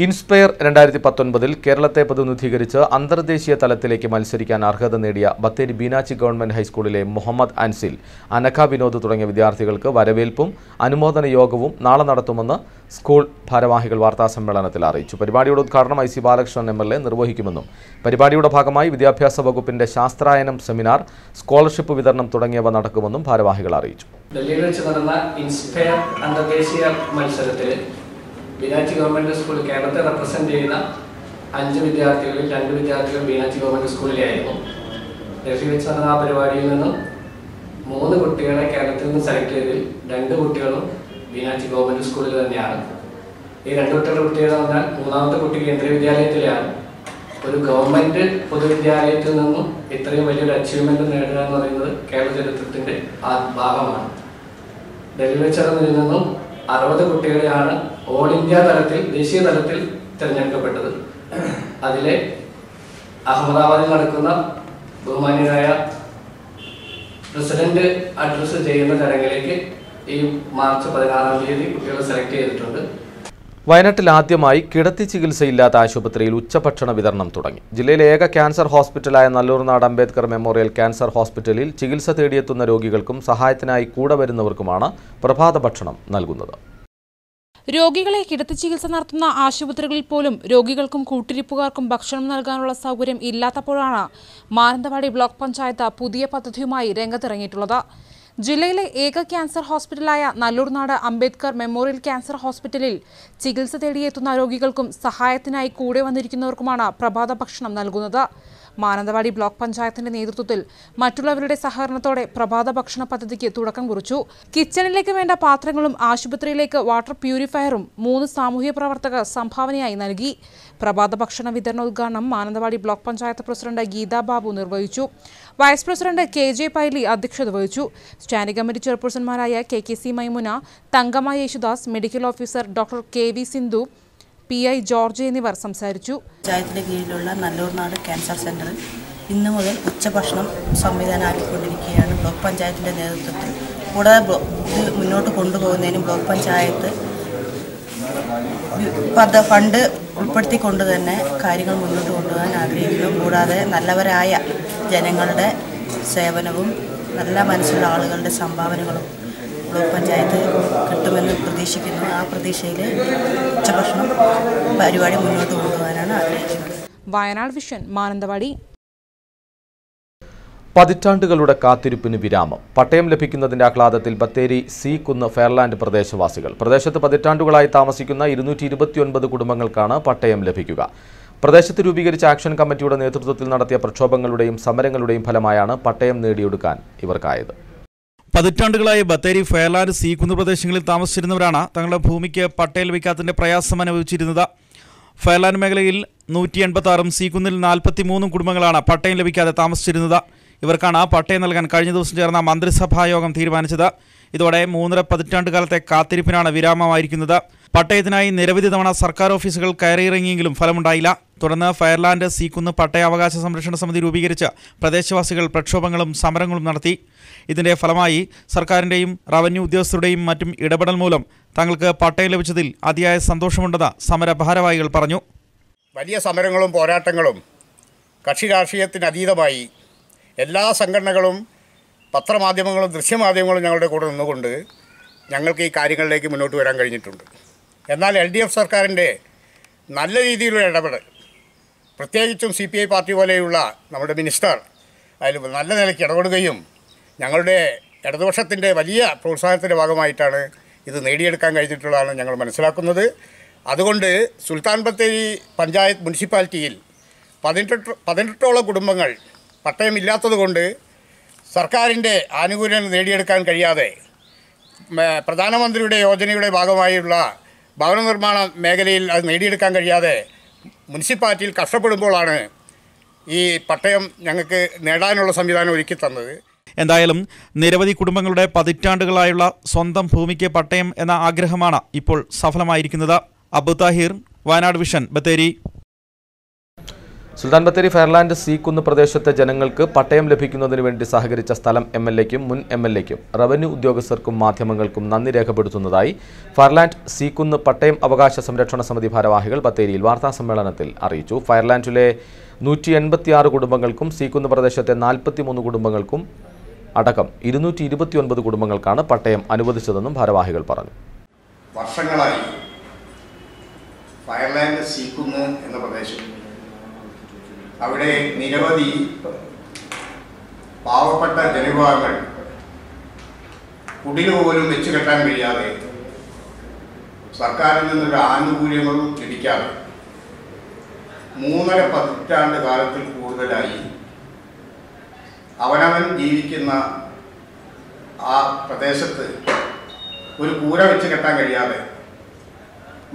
S1: ഇൻസ്പയർ 2019 കേരളത്തെ പ്രതിനിധീകരിച്ച് അന്തർദേശീയ തലത്തിലേക്ക് മത്സരിക്കാൻ അർഹത നേടിയ ബത്തേരി ബീനാച്ചി ഗവൺമെന്റ് ഹൈസ്കൂളിലെ മുഹമ്മദ് അൻസിൽ, അനഖ വിനോദ് തുടങ്ങിയ വിദ്യാർത്ഥികൾക്ക് വരവേൽപ്പും അനുമോദന യോഗവും നാളെ നടത്തുമെന്ന് സ്കൂൾ ഭാരവാഹികൾ വാർത്താസമ്മേളനത്തിൽ അറിയിച്ചു. പരിപാടിയുടെ ഉദ്ഘാടനം IC ബാലകൃഷ്ണൻ MLA നിർവഹിക്കുമെന്നും പരിപാടിയുടെ ഭാഗമായി വിദ്യാഭ്യാസ വകുപ്പിന്റെ ശാസ്ത്രായനം സെമിനാർ, സ്കോളർഷിപ്പ് വിതരണം തുടങ്ങിയവ നടക്കുമെന്നും ഭാരവാഹികൾ അറിയിച്ചു.
S16: ഡൽഹിയിൽ വെച്ച് നടന്ന ഇൻസ്പയർ അന്തർദേശീയ മത്സരത്തിൽ ബീനാച്ചി ഗവൺമെൻറ് സ്കൂൾ കേരളത്തെ റെപ്രസെൻറ്റ് ചെയ്യുന്ന 5 വിദ്യാർത്ഥികളിൽ 2 വിദ്യാർത്ഥികൾ ബീനാച്ചി ഗവൺമെൻറ് സ്കൂളിലായിരുന്നു. ഡൽഹിയിൽ വെച്ച് നടന്ന ആ പരിപാടിയിൽ നിന്നും 3 കുട്ടികളെ കേരളത്തിൽ നിന്ന് സെലക്ട് ചെയ്തതിൽ 2 കുട്ടികളും ബീനാച്ചി ഗവൺമെൻറ് സ്കൂളിൽ തന്നെയാണ്. ഈ 2 കുട്ടികളുടെ പ്രത്യേകത പറഞ്ഞാൽ, മൂന്നാമത്തെ കുട്ടി കേന്ദ്രീയ വിദ്യാലയത്തിലാണ്. ഒരു ഗവൺമെൻറ് പൊതുവിദ്യാലയത്തിൽ നിന്നും ഇത്രയും വലിയൊരു അച്ചീവ്മെൻറ്റ് നേടുക എന്ന് പറയുന്നത് കേരള ചരിത്രത്തിൻ്റെ ഭാഗമാണ്. ഡൽഹിയിൽ വെച്ച് നടന്നതിൽ നിന്നും 60 കുട്ടികളെയാണ് ഓൾ ഇന്ത്യ തലത്തിൽ, ദേശീയ തലത്തിൽ തിരഞ്ഞെടുക്കപ്പെട്ടത്. അതിലെ അഹമ്മദാബാദിൽ നടക്കുന്ന ബഹുമാന്യനായ പ്രസിഡന്റ് അഡ്രസ് ചെയ്യുന്ന ചടങ്ങിലേക്ക് ഈ മാർച്ച് 16-ാം തീയതി കുട്ടികളെ സെലക്ട് ചെയ്തിട്ടുണ്ട്.
S1: വയനാട്ടിൽ ആദ്യമായി കിടത്തി ചികിത്സയില്ലാത്ത ആശുപത്രിയിൽ ഉച്ചഭക്ഷണ വിതരണം തുടങ്ങി. ജില്ലയിലെ ഏക ക്യാൻസർ ഹോസ്പിറ്റലായ നല്ലൂർനാട് അംബേദ്കർ മെമ്മോറിയൽ ക്യാൻസർ ഹോസ്പിറ്റലിൽ ചികിത്സ തേടിയെത്തുന്ന രോഗികൾക്കും സഹായത്തിനായി കൂടെ വരുന്നവർക്കുമാണ് പ്രഭാത ഭക്ഷണം നൽകുന്നത്.
S12: രോഗികളെ കിടത്തി ചികിത്സ നടത്തുന്ന ആശുപത്രികളിൽ പോലും രോഗികൾക്കും കൂട്ടിരിപ്പുകാർക്കും ഭക്ഷണം നൽകാനുള്ള സൗകര്യം ഇല്ലാത്തപ്പോഴാണ് മാനന്തവാടി ബ്ലോക്ക് പഞ്ചായത്ത് പുതിയ പദ്ധതിയുമായി രംഗത്തിറങ്ങിയിട്ടുള്ളത്. ജില്ലയിലെ ഏക ക്യാൻസർ ഹോസ്പിറ്റലായ നല്ലൂർനാട് അംബേദ്കർ മെമ്മോറിയൽ ക്യാൻസർ ഹോസ്പിറ്റലിൽ ചികിത്സ തേടിയെത്തുന്ന രോഗികൾക്കും സഹായത്തിനായി കൂടെ വന്നിരിക്കുന്നവർക്കുമാണ് പ്രഭാത ഭക്ഷണം നൽകുന്നത്. മാനന്തവാടി ബ്ലോക്ക് പഞ്ചായത്തിന്റെ നേതൃത്വത്തിൽ മറ്റുള്ളവരുടെ സഹകരണത്തോടെ പ്രഭാത ഭക്ഷണ പദ്ധതിക്ക് തുടക്കം കുറിച്ചു. കിച്ചണിലേക്ക് വേണ്ട പാത്രങ്ങളും ആശുപത്രിയിലേക്ക് വാട്ടർ പ്യൂരിഫയറും 3 സാമൂഹ്യ പ്രവർത്തകർ സംഭാവനയായി നൽകി. പ്രഭാത ഭക്ഷണ വിതരണോദ്ഘാടനം മാനന്തവാടി ബ്ലോക്ക് പഞ്ചായത്ത് പ്രസിഡന്റ് ഗീതാ ബാബു നിർവഹിച്ചു. വൈസ് പ്രസിഡന്റ് KJ പൈലി അധ്യക്ഷത വഹിച്ചു. സ്റ്റാൻഡിംഗ് കമ്മിറ്റി ചെയർപേഴ്സൺമാരായ KKC Maimuna, Thankamma Yesudas, medical officer doctor KV Sindhu, PI George എന്നിവർ സംസാരിച്ചു.
S17: പഞ്ചായത്തിന്റെ കീഴിലുള്ള നല്ലൂർനാട് ക്യാൻസർ സെന്ററിൽ ഇന്നു മുതൽ ഉച്ചഭക്ഷണം സംവിധാനമാക്കിക്കൊണ്ടിരിക്കുകയാണ് ബ്ലോക്ക് പഞ്ചായത്തിന്റെ നേതൃത്വത്തിൽ. കൂടാതെ ഇത് മുന്നോട്ട് കൊണ്ടുപോകുന്നതിനും ബ്ലോക്ക് പഞ്ചായത്ത് ഫണ്ട് ഉൾപ്പെടുത്തിക്കൊണ്ട് തന്നെ കാര്യങ്ങൾ മുന്നോട്ട് കൊണ്ടുപോകാൻ ആഗ്രഹിക്കുന്നു. കൂടാതെ നല്ലവരായ ജനങ്ങളുടെ സേവനവും നല്ല മനസ്സുള്ള ആളുകളുടെ സംഭാവനകളും ബ്ലോക്ക് പഞ്ചായത്ത് കിട്ടുമെന്ന് പ്രതീക്ഷിക്കുന്നു. ആ പ്രതീക്ഷയിൽ ഉച്ചഭക്ഷണം പരിപാടി മുന്നോട്ട് കൊണ്ടുപോകാനാണ് ആഗ്രഹിക്കുന്നത്.
S12: വയനാട് വിഷൻ, മാനന്തവാടി.
S1: പതിറ്റാണ്ടുകളുടെ കാത്തിരിപ്പിന് വിരാമം. പട്ടയം ലഭിക്കുന്നതിന്റെ ആഹ്ലാദത്തിൽ ബത്തേരി സി കുന്ന് ഫെയർലാൻഡ് പ്രദേശവാസികൾ. പ്രദേശത്ത് പതിറ്റാണ്ടുകളായി താമസിക്കുന്ന 229 കുടുംബങ്ങൾക്കാണ് പട്ടയം ലഭിക്കുക. പ്രദേശത്ത് രൂപീകരിച്ച ആക്ഷൻ കമ്മിറ്റിയുടെ നേതൃത്വത്തിൽ നടത്തിയ പ്രക്ഷോഭങ്ങളുടെയും സമരങ്ങളുടെയും ഫലമായാണ് പട്ടയം നേടിയെടുക്കാൻ ഇവർക്കായത്.
S18: പതിറ്റാണ്ടുകളായി ബത്തേരി ഫെയർലാൻഡ് സി കുന്ന് പ്രദേശങ്ങളിൽ താമസിച്ചിരുന്നവരാണ് തങ്ങളുടെ ഭൂമിക്ക് പട്ടയം ലഭിക്കാത്തതിന്റെ പ്രയാസം അനുഭവിച്ചിരുന്നത്. ഫെയർലാൻഡ് മേഖലയിൽ 186 സി കുന്നിൽ 43 കുടുംബങ്ങളാണ് പട്ടയം ലഭിക്കാതെ താമസിച്ചിരുന്നത്. ഇവർക്കാണ് പട്ടയം നൽകാൻ കഴിഞ്ഞ ദിവസം ചേർന്ന മന്ത്രിസഭായോഗം തീരുമാനിച്ചത്. ഇതോടെ 3.5 പതിറ്റാണ്ട് കാലത്തെ കാത്തിരിപ്പിനാണ് വിരാമമായിരിക്കുന്നത്. പട്ടയത്തിനായി നിരവധി തവണ സർക്കാർ ഓഫീസുകൾ കയറിയിറങ്ങിയെങ്കിലും ഫലമുണ്ടായില്ല. തുടർന്ന് ഫെയർലാൻഡ് സി കുന്ന് പട്ടയാവകാശ സംരക്ഷണ സമിതി രൂപീകരിച്ച് പ്രദേശവാസികൾ പ്രക്ഷോഭങ്ങളും സമരങ്ങളും നടത്തി. ഇതിന്റെ ഫലമായി സർക്കാരിന്റെയും റവന്യൂ ഉദ്യോഗസ്ഥരുടെയും മറ്റും ഇടപെടൽ മൂലം തങ്ങൾക്ക് പട്ടയം ലഭിച്ചതിൽ അതിയായ സന്തോഷമുണ്ടെന്ന് സമര ഭാരവാഹികൾ പറഞ്ഞു.
S19: വലിയ സമരങ്ങളും പോരാട്ടങ്ങളും കക്ഷി രാഷ്ട്രീയത്തിനതീതമായി എല്ലാ സംഘടനകളും പത്രമാധ്യമങ്ങളും ദൃശ്യമാധ്യമങ്ങളും ഞങ്ങളുടെ കൂടെ നിന്നുകൊണ്ട് ഞങ്ങൾക്ക് ഈ കാര്യങ്ങളിലേക്ക് മുന്നോട്ട് വരാൻ കഴിഞ്ഞിട്ടുണ്ട്. എന്നാൽ LDF സർക്കാരിൻ്റെ നല്ല രീതിയിലുള്ള ഇടപെടൽ, പ്രത്യേകിച്ചും CPI പാർട്ടി പോലെയുള്ള നമ്മുടെ മിനിസ്റ്റർ അതിൽ നല്ല നിലയ്ക്ക് ഇടപെടുകയും ഞങ്ങളുടെ ഇടതുപക്ഷത്തിൻ്റെ വലിയ പ്രോത്സാഹനത്തിൻ്റെ ഭാഗമായിട്ടാണ് ഇത് നേടിയെടുക്കാൻ കഴിഞ്ഞിട്ടുള്ളതാണ് ഞങ്ങൾ മനസ്സിലാക്കുന്നത്. അതുകൊണ്ട് സുൽത്താൻ ബത്തേരി പഞ്ചായത്ത് മുനിസിപ്പാലിറ്റിയിൽ 18ഓളം കുടുംബങ്ങൾ പട്ടയമില്ലാത്തതുകൊണ്ട് സർക്കാരിൻ്റെ ആനുകൂല്യങ്ങൾ നേടിയെടുക്കാൻ കഴിയാതെ പ്രധാനമന്ത്രിയുടെ യോജനയുടെ ഭാഗമായുള്ള ഭവന നിർമ്മാണ മേഖലയിൽ അത് നേടിയെടുക്കാൻ കഴിയാതെ മുനിസിപ്പാലിറ്റിയിൽ കഷ്ടപ്പെടുമ്പോഴാണ് ഈ പട്ടയം ഞങ്ങൾക്ക് നേടാനുള്ള സംവിധാനം ഒരുക്കി തന്നത്.
S18: എന്തായാലും നിരവധി കുടുംബങ്ങളുടെ പതിറ്റാണ്ടുകളായുള്ള സ്വന്തം ഭൂമിക്ക് പട്ടയം എന്ന ആഗ്രഹമാണ് ഇപ്പോൾ സഫലമായിരിക്കുന്നത്. Abu Thahir, Wayanad vision, Bathery.
S1: Sultan Bathery Fairland C കുന്ന് പ്രദേശത്തെ ജനങ്ങൾക്ക് പട്ടയം ലഭിക്കുന്നതിന് വേണ്ടി സഹകരിച്ച സ്ഥലം MLAയ്ക്കും മുൻ MLAയ്ക്കും റവന്യൂ ഉദ്യോഗസ്ഥർക്കും മാധ്യമങ്ങൾക്കും നന്ദി രേഖപ്പെടുത്തുന്നതായി ഫെയർലാൻഡ് സി കുന്ന് പട്ടയം അവകാശ സംരക്ഷണ സമിതി ഭാരവാഹികൾ ബത്തേരിയിൽ വാർത്താസമ്മേളനത്തിൽ അറിയിച്ചു. ഫെയർലാൻഡിലെ 186 കുടുംബങ്ങൾക്കും സി കുന്ന് പ്രദേശത്തെ 43 കുടുംബങ്ങൾക്കും അടക്കം 229 കുടുംബങ്ങൾക്കാണ് പട്ടയം അനുവദിച്ചതെന്നും ഭാരവാഹികൾ പറഞ്ഞു.
S19: വർഷങ്ങളായി ഫെയർലാൻഡ് സി കുന്ന് എന്ന പ്രദേശം അവിടെ നിരവധി പാവപ്പെട്ട ജനവിഭാഗങ്ങൾ കുടില് പോലും വെച്ചു കെട്ടാൻ കഴിയാതെ സർക്കാരിൽ നിന്നൊരു ആനുകൂല്യങ്ങളും ലഭിക്കാതെ 3.5 പതിറ്റാണ്ട് കാലത്തിൽ കൂടുതലായി അവനവൻ ജീവിക്കുന്ന ആ പ്രദേശത്ത് ഒരു കൂര വെച്ച് കെട്ടാൻ കഴിയാതെ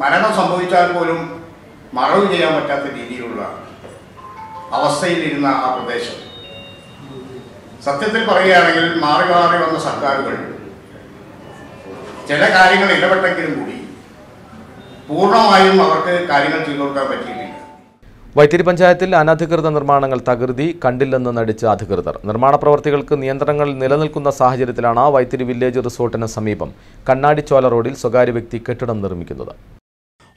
S19: മരണം സംഭവിച്ചാൽ പോലും മറവ് ചെയ്യാൻ പറ്റാത്ത രീതിയിലുള്ള അവസ്ഥയിലിരുന്ന ആ പ്രദേശം സത്യത്തിൽ പറയുകയാണെങ്കിൽ മാറി മാറി വന്ന സർക്കാരുകൾ ചില കാര്യങ്ങൾ ഇടപെട്ടെങ്കിലും കൂടി പൂർണ്ണമായും അവർക്ക് കാര്യങ്ങൾ ചെയ്തു കൊടുക്കാൻ പറ്റിയിട്ടില്ല.
S1: വൈത്തിരി പഞ്ചായത്തിൽ അനധികൃത നിർമ്മാണങ്ങൾ തകൃതി കണ്ടില്ലെന്ന് നടിച്ച അധികൃതർ. നിർമ്മാണ പ്രവർത്തികൾക്ക് നിയന്ത്രണങ്ങൾ നിലനിൽക്കുന്ന സാഹചര്യത്തിലാണ് വൈത്തിരി വില്ലേജ് റിസോർട്ടിന് സമീപം കണ്ണാടിച്ചോല റോഡിൽ സ്വകാര്യ വ്യക്തി കെട്ടിടം നിർമ്മിക്കുന്നത്.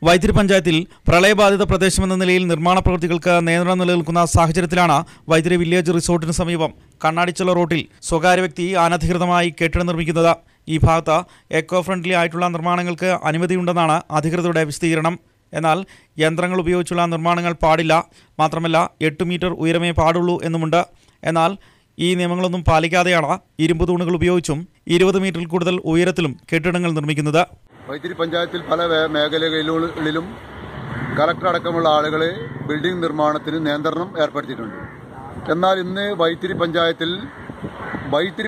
S18: വൈത്തിരി പഞ്ചായത്തിൽ പ്രളയബാധിത പ്രദേശമെന്ന നിലയിൽ നിർമ്മാണ പ്രവൃത്തികൾക്ക് നിയന്ത്രണം നിലനിൽക്കുന്ന സാഹചര്യത്തിലാണ് വൈത്തിരി വില്ലേജ് റിസോർട്ടിന് സമീപം കണ്ണാടിച്ചോല റോഡിൽ സ്വകാര്യ വ്യക്തി അനധികൃതമായി കെട്ടിടം നിർമ്മിക്കുന്നത്. ഈ ഭാഗത്ത് എക്കോ ഫ്രണ്ട്ലി ആയിട്ടുള്ള നിർമ്മാണങ്ങൾക്ക് അനുമതിയുണ്ടെന്നാണ് അധികൃതരുടെ വിശദീകരണം. എന്നാൽ യന്ത്രങ്ങൾ ഉപയോഗിച്ചുള്ള നിർമ്മാണങ്ങൾ പാടില്ല, മാത്രമല്ല 8 മീറ്റർ ഉയരമേ പാടുള്ളൂ എന്നുമുണ്ട്. എന്നാൽ ഈ നിയമങ്ങളൊന്നും പാലിക്കാതെയാണ് ഇരുമ്പ് തൂണുകൾ ഉപയോഗിച്ചും 20 മീറ്ററിൽ കൂടുതൽ ഉയരത്തിലും കെട്ടിടങ്ങൾ നിർമ്മിക്കുന്നത്.
S20: വൈത്തിരി പഞ്ചായത്തിൽ പല മേഖലകളിലും കളക്ടർ അടക്കമുള്ള ആളുകൾ ബിൽഡിംഗ് നിർമ്മാണത്തിന് നിയന്ത്രണം ഏർപ്പെടുത്തിയിട്ടുണ്ട്. എന്നാൽ ഇന്ന് വൈത്തിരി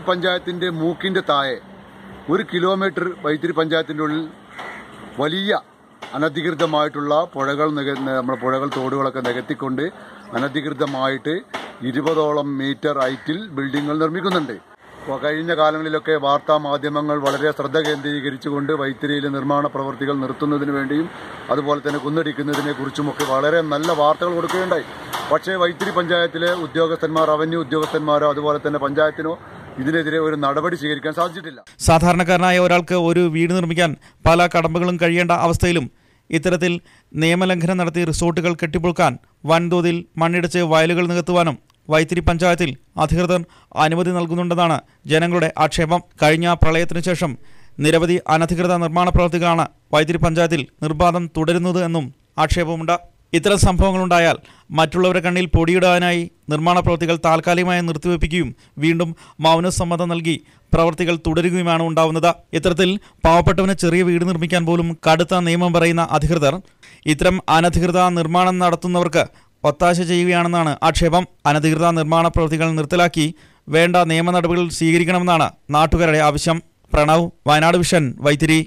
S20: പഞ്ചായത്തിന്റെ മൂക്കിന്റെ താഴെ 1 കിലോമീറ്റർ വൈത്തിരി പഞ്ചായത്തിന്റെ ഉള്ളിൽ വലിയ അനധികൃതമായിട്ടുള്ള പുഴകൾ തോടുകളൊക്കെ നികത്തിക്കൊണ്ട് അനധികൃതമായിട്ട് 20ഓളം മീറ്റർ ഹൈറ്റിൽ ബിൽഡിങ്ങുകൾ നിർമ്മിക്കുന്നുണ്ട്. കഴിഞ്ഞ കാലങ്ങളിലൊക്കെ വാർത്താ മാധ്യമങ്ങൾ വളരെ ശ്രദ്ധ കേന്ദ്രീകരിച്ചുകൊണ്ട് വൈത്തിരിയിലെ നിർമ്മാണ പ്രവൃത്തികൾ നിർത്തുന്നതിന് വേണ്ടിയും അതുപോലെ തന്നെ കുന്നടിക്കുന്നതിനെ കുറിച്ചുമൊക്കെ വളരെ നല്ല വാർത്തകൾ കൊടുക്കുകയുണ്ടായി. പക്ഷേ വൈത്തിരി പഞ്ചായത്തിലെ ഉദ്യോഗസ്ഥന്മാർ, റവന്യൂ ഉദ്യോഗസ്ഥന്മാരോ അതുപോലെ തന്നെ പഞ്ചായത്തിനോ ഇതിനെതിരെ ഒരു നടപടി സ്വീകരിക്കാൻ സാധിച്ചിട്ടില്ല.
S18: സാധാരണക്കാരനായ ഒരാൾക്ക് ഒരു വീട് നിർമ്മിക്കാൻ പല കടമ്പകളും കഴിയേണ്ട അവസ്ഥയിലും ഇത്തരത്തിൽ നിയമലംഘനം നടത്തി റിസോർട്ടുകൾ കെട്ടിപ്പൊക്കാൻ വൻതോതിൽ മണ്ണിടിച്ച് വയലുകൾ നികത്തുവാനും വൈത്തിരി പഞ്ചായത്തിൽ അധികൃതർ അനുമതി നൽകുന്നുണ്ടെന്നാണ് ജനങ്ങളുടെ ആക്ഷേപം. കഴിഞ്ഞ പ്രളയത്തിനു ശേഷം നിരവധി അനധികൃത നിർമ്മാണ പ്രവൃത്തികളാണ് വൈത്തിരി പഞ്ചായത്തിൽ നിർബാധം തുടരുന്നത് എന്നും ആക്ഷേപമുണ്ട്. ഇത്തരം സംഭവങ്ങളുണ്ടായാൽ മറ്റുള്ളവരുടെ കണ്ണിൽ പൊടിയിടാനായി നിർമ്മാണ പ്രവൃത്തികൾ താൽക്കാലികമായി നിർത്തിവെപ്പിക്കുകയും വീണ്ടും മൗനസമ്മതം നൽകി പ്രവൃത്തികൾ തുടരുകയുമാണ് ഉണ്ടാവുന്നത്. ഇത്തരത്തിൽ പാവപ്പെട്ടവന് ചെറിയ വീട് നിർമ്മിക്കാൻ പോലും കടുത്ത നിയമം പറയുന്ന അധികൃതർ ഇത്തരം അനധികൃത നിർമ്മാണം നടത്തുന്നവർക്ക് ഒത്താശ ചെയ്യുകയാണെന്നാണ് ആക്ഷേപം. അനധികൃത നിർമ്മാണ പ്രവൃത്തികൾ നിർത്തലാക്കി വേണ്ട നിയമ നടപടികൾ സ്വീകരിക്കണമെന്നാണ് നാട്ടുകാരുടെ ആവശ്യം. പ്രണവ്, വയനാട് വിഷൻ, വൈത്തിരി.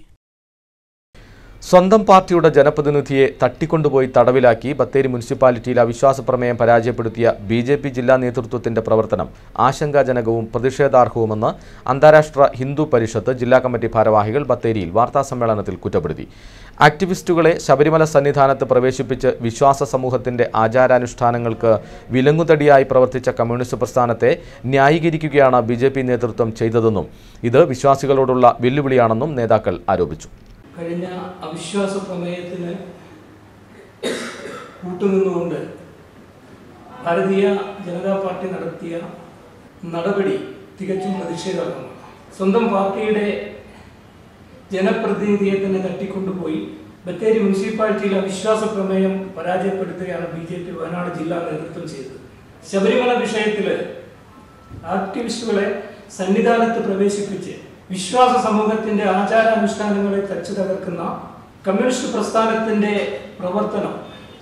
S1: സ്വന്തം പാർട്ടിയുടെ ജനപ്രതിനിധിയെ തട്ടിക്കൊണ്ടുപോയി തടവിലാക്കി ബത്തേരി മുനിസിപ്പാലിറ്റിയിൽ അവിശ്വാസ പ്രമേയം പരാജയപ്പെടുത്തിയ BJP ജില്ലാ നേതൃത്വത്തിന്റെ പ്രവർത്തനം ആശങ്കാജനകവും പ്രതിഷേധാർഹവുമെന്ന് അന്താരാഷ്ട്ര ഹിന്ദു പരിഷത്ത് ജില്ലാ കമ്മിറ്റി ഭാരവാഹികൾ ബത്തേരിയിൽ വാർത്താസമ്മേളനത്തിൽ കുറ്റപ്പെടുത്തി. ആക്ടിവിസ്റ്റുകളെ ശബരിമല സന്നിധാനത്ത് പ്രവേശിപ്പിച്ച് വിശ്വാസ സമൂഹത്തിന്റെ ആചാരാനുഷ്ഠാനങ്ങൾക്ക് വിലങ്ങുതടിയായി പ്രവർത്തിച്ച കമ്മ്യൂണിസ്റ്റ് പ്രസ്ഥാനത്തെ ന്യായീകരിക്കുകയാണ് BJP നേതൃത്വം ചെയ്തതെന്നും ഇത് വിശ്വാസികളോടുള്ള വെല്ലുവിളിയാണെന്നും നേതാക്കൾ ആരോപിച്ചു.
S21: കഴിഞ്ഞ അവിശ്വാസ പ്രമേയത്തിന് കൂട്ടുനിന്നുകൊണ്ട് ഭാരതീയ ജനതാ പാർട്ടി നടത്തിയ നടപടി തികച്ചും പ്രതിഷേധാർഹമാണ്. സ്വന്തം പാർട്ടിയുടെ ജനപ്രതിനിധിയെ തന്നെ തട്ടിക്കൊണ്ടുപോയി ബത്തേരി മുനിസിപ്പാലിറ്റിയിലെ അവിശ്വാസ പ്രമേയം പരാജയപ്പെടുത്തുകയാണ് BJP വയനാട് ജില്ലാ നേതൃത്വം ചെയ്തത്. ശബരിമല വിഷയത്തിൽ ആക്ടിവിസ്റ്റുകളെ സന്നിധാനത്ത് പ്രവേശിപ്പിച്ച് വിശ്വാസ സമൂഹത്തിന്റെ ആചാരാനുഷ്ഠാനങ്ങളെ തച്ചു തകർക്കുന്ന കമ്മ്യൂണിസ്റ്റ് പ്രസ്ഥാനത്തിന്റെ പ്രവർത്തനം,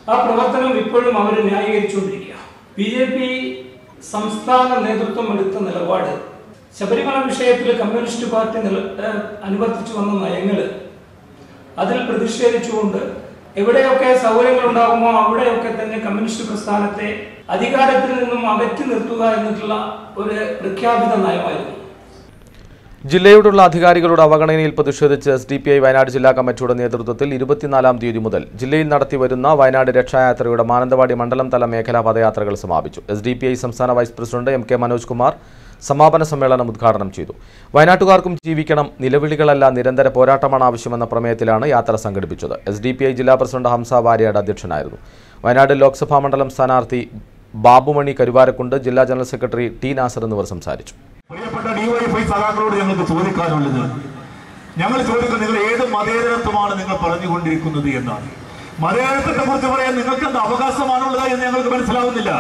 S21: ആ പ്രവർത്തനം ഇപ്പോഴും അവർ ന്യായീകരിച്ചുകൊണ്ടിരിക്കുക. BJP സംസ്ഥാന നേതൃത്വം എടുത്ത നിലപാട് ശബരിമല വിഷയത്തിൽ കമ്മ്യൂണിസ്റ്റ് പാർട്ടി അനുവർത്തിച്ചു വന്ന നയങ്ങൾ, അതിൽ പ്രതിഷേധിച്ചുകൊണ്ട് എവിടെയൊക്കെ സൗകര്യങ്ങൾ ഉണ്ടാകുമോ അവിടെയൊക്കെ തന്നെ കമ്മ്യൂണിസ്റ്റ് പ്രസ്ഥാനത്തെ അധികാരത്തിൽ നിന്നും അകറ്റി നിർത്തുക എന്നിട്ടുള്ള ഒരു പ്രഖ്യാപിത നയമായിരുന്നു.
S1: ജില്ലയോടുള്ള അധികാരികളുടെ അവഗണനയിൽ പ്രതിഷേധിച്ച് SDPI വയനാട് ജില്ലാ കമ്മിറ്റിയുടെ നേതൃത്വത്തിൽ 24-ാം തീയതി മുതൽ ജില്ലയിൽ നടത്തിവരുന്ന വയനാട് രക്ഷായാത്രയുടെ മാനന്തവാടി മണ്ഡലം തല മേഖലാ പദയാത്രകൾ സമാപിച്ചു. SDPI സംസ്ഥാന vice president MK Manoj Kumar സമാപന സമ്മേളനം ഉദ്ഘാടനം ചെയ്തു. വയനാട്ടുകാർക്കും ജീവിക്കണം, നിലവിളികളല്ല നിരന്തര പോരാട്ടമാണ് ആവശ്യമെന്ന പ്രമേയത്തിലാണ് യാത്ര സംഘടിപ്പിച്ചത്. SDPI ജില്ലാ പ്രസിഡന്റ് ഹംസ വാര്യാട് അധ്യക്ഷനായിരുന്നു. വയനാട് ലോക്സഭാ മണ്ഡലം സ്ഥാനാർത്ഥി ബാബുമണി കരുവാരക്കുണ്ട്, ജില്ലാ ജനറൽ സെക്രട്ടറി T നാസർ എന്നിവർ സംസാരിച്ചു.
S22: പ്രിയപ്പെട്ട DYFI സഖാക്കളോട് ഞങ്ങൾക്ക് ചോദിക്കാനുള്ളത്, ഞങ്ങൾ ചോദിക്കുന്നത് നിങ്ങൾ ഏത് മതേതരത്വമാണ് നിങ്ങൾ പറഞ്ഞുകൊണ്ടിരിക്കുന്നത് എന്നാണ്. മതേതരത്വത്തെ കുറിച്ച് പറയാൻ നിങ്ങൾക്ക് എന്ത് അവകാശമാണുള്ളത് എന്ന് ഞങ്ങൾക്ക് മനസ്സിലാവുന്നില്ല.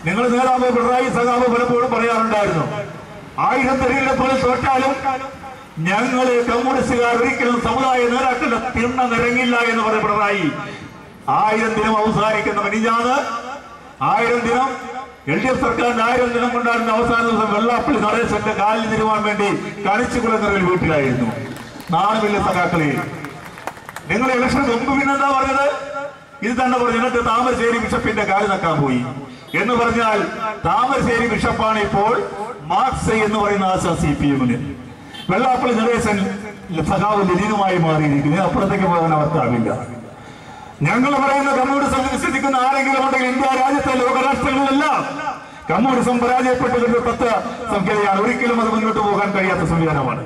S22: നിങ്ങൾ നേതാവ് പിണറായി സഖാവ് പലപ്പോഴും പറയാറുണ്ടായിരുന്നു, 1000 തെരുവിലെ പോലെ തോറ്റാലും ഞങ്ങൾ കമ്മ്യൂണിസ്റ്റുകാർ ഒരിക്കലും സമുദായ നേതാക്കളുടെ തിണ്ണ നിറങ്ങില്ല എന്ന് പറഞ്ഞ പിണറായി 1000 ദിനം അവസാനിക്കുന്ന മിനിഞ്ഞാന്ന് 1000 ദിനം LDF സർക്കാരിന്റെ 1000 ദിനം കൊണ്ടായിരുന്ന അവസാന ദിവസം വെള്ളാപ്പള്ളി നടേശന്റെ കാലിൽ തിരുവാൻ വേണ്ടി കണിച്ചുകുളങ്ങരയിൽ വീട്ടിലായിരുന്നു. നാണമില്ല സഖാക്കളെ, നിങ്ങൾ ഇലക്ഷൻ മുമ്പ് പിന്നെന്താ പറഞ്ഞത്? ഇത് തന്നെ പറഞ്ഞു, എന്നിട്ട് താമരശ്ശേരി ബിഷപ്പിന്റെ കാല് നക്കാൻ പോയി എന്ന് പറഞ്ഞാൽ താമരശ്ശേരി ബിഷപ്പാണ് ഇപ്പോൾ മാർക്സ് എന്ന് പറയുന്ന ആശാ CPM-ന്. വെള്ളാപ്പള്ളി നടേശൻ സഖാവ് ലെനിനുമായി മാറിയിരിക്കുന്നത്, അപ്പുറത്തേക്ക് പോകാൻ അവർക്കാവില്ല. ഞങ്ങൾ പറയുന്ന കമ്മ്യൂണിസം വിശ്വസിക്കുന്ന ആരെങ്കിലും ഉണ്ടെങ്കിൽ ഇന്ത്യ രാജ്യത്തെ ലോകരാഷ്ട്രങ്ങളിലെല്ലാം കമ്മ്യൂണിസം പരാജയപ്പെട്ടുകൊണ്ട് തത്വ സംഖ്യയാണ്. ഒരിക്കലും അത് മുന്നോട്ട് പോകാൻ കഴിയാത്ത സംവിധാനമാണ്.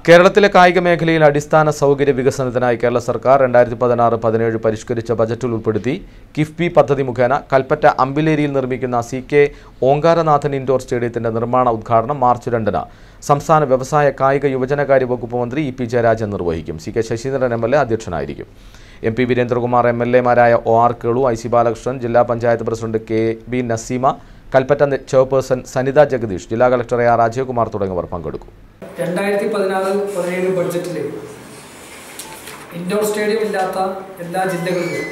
S1: കേരളത്തിലെ കായിക മേഖലയിൽ അടിസ്ഥാന സൗകര്യ വികസനത്തിനായി കേരള സർക്കാർ 2016-17 പരിഷ്കരിച്ച ബജറ്റിൽ ഉൾപ്പെടുത്തി കിഫ്ബി പദ്ധതി മുഖേന കൽപ്പറ്റ അമ്പിലേരിയിൽ നിർമ്മിക്കുന്ന CK ഓങ്കാരനാഥൻ ഇൻഡോർ സ്റ്റേഡിയത്തിന്റെ നിർമ്മാണ ഉദ്ഘാടനം മാർച്ച് 2-ന് സംസ്ഥാന വ്യവസായ കായിക യുവജനകാര്യ വകുപ്പ് മന്ത്രി EP ജയരാജൻ നിർവഹിക്കും. CK ശശീന്ദ്രൻ MLA അധ്യക്ഷനായിരിക്കും. MP Veerendrakumar MLA-മാരായ OR Kelu, IC Balakrishnan, ജില്ലാ panchayat president KB Naseema, Kalpetta chairperson Sanitha Jagadish, ജില്ലാ കളക്ടർ AR രാജീവ്കുമാർ തുടങ്ങിയവർ പങ്കെടുക്കും.
S23: 2016-17 ബഡ്ജറ്റിൽ ഇൻഡോർ സ്റ്റേഡിയം ഇല്ലാത്ത എല്ലാ ജില്ലകളിലും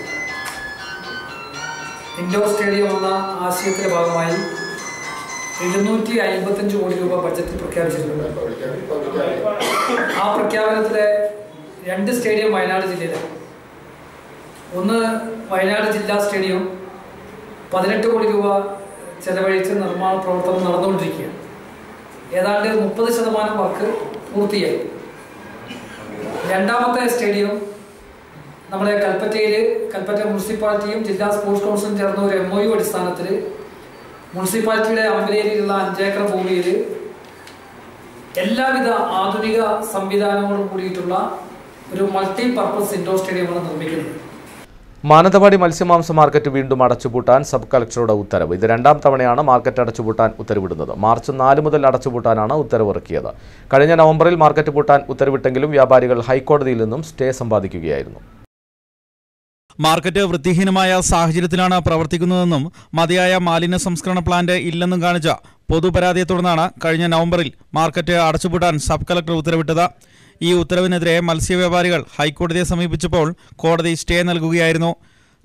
S23: ഇൻഡോർ സ്റ്റേഡിയം എന്ന ആശയത്തിന്റെ ഭാഗമായി 755 കോടി രൂപ ബഡ്ജറ്റിൽ പ്രഖ്യാപിച്ചിട്ടുണ്ട്. ആ പ്രഖ്യാപനത്തിലെ 2 സ്റ്റേഡിയം വയനാട് ജില്ലയിലാണ്. ഒന്ന് വയനാട് ജില്ലാ സ്റ്റേഡിയം 18 കോടി രൂപ ചെലവഴിച്ച് നിർമ്മാണ പ്രവർത്തനം നടന്നുകൊണ്ടിരിക്കുകയാണ്. ഏതാണ്ട് 30% വർക്ക് പൂർത്തിയായി. രണ്ടാമത്തെ സ്റ്റേഡിയം നമ്മുടെ കൽപ്പറ്റ മുനിസിപ്പാലിറ്റിയും ജില്ലാ സ്പോർട്സ് കൗൺസിലും ചേർന്ന ഒരു MOU അടിസ്ഥാനത്തിൽ മുനിസിപ്പാലിറ്റിയുടെ അമ്പലേരിയിലുള്ള 5 ഏക്കർ ഭൂമിയിൽ എല്ലാവിധ ആധുനിക സംവിധാനങ്ങളും കൂടിയിട്ടുള്ള ഒരു മൾട്ടി പർപ്പസ് ഇൻഡോർ സ്റ്റേഡിയമാണ് നിർമ്മിക്കുന്നത്.
S1: മാനന്തവാടി മത്സ്യമാംസ മാർക്കറ്റ് വീണ്ടും അടച്ചുപൂട്ടാൻ സബ് കളക്ടറുടെ ഉത്തരവ്. ഇത് 2ാം തവണയാണ് മാർക്കറ്റ് അടച്ചുപൂട്ടാൻ ഉത്തരവിടുന്നത്. മാർച്ച് 4 മുതൽ അടച്ചുപൂട്ടാനാണ് ഉത്തരവിറക്കിയത്. കഴിഞ്ഞ നവംബറിൽ മാർക്കറ്റ് പൂട്ടാൻ ഉത്തരവിട്ടെങ്കിലും വ്യാപാരികൾ ഹൈക്കോടതിയിൽ നിന്നും സ്റ്റേ സമ്പാദിക്കുകയായിരുന്നു.
S18: മാർക്കറ്റ് വൃത്തിഹീനമായ സാഹചര്യത്തിലാണ് പ്രവർത്തിക്കുന്നതെന്നും മതിയായ മാലിന്യ സംസ്കരണ പ്ലാന്റ് ഇല്ലെന്നും കാണിച്ച പൊതുപരാതിയെ തുടർന്നാണ് കഴിഞ്ഞ നവംബറിൽ മാർക്കറ്റ് അടച്ചുപൂട്ടാൻ സബ് കളക്ടർ ഉത്തരവിട്ടത്. ഈ ഉത്തരവിനെതിരെ മത്സ്യവ്യാപാരികൾ ഹൈക്കോടതിയെ സമീപിച്ചപ്പോൾ കോടതി സ്റ്റേ നൽകുകയായിരുന്നു.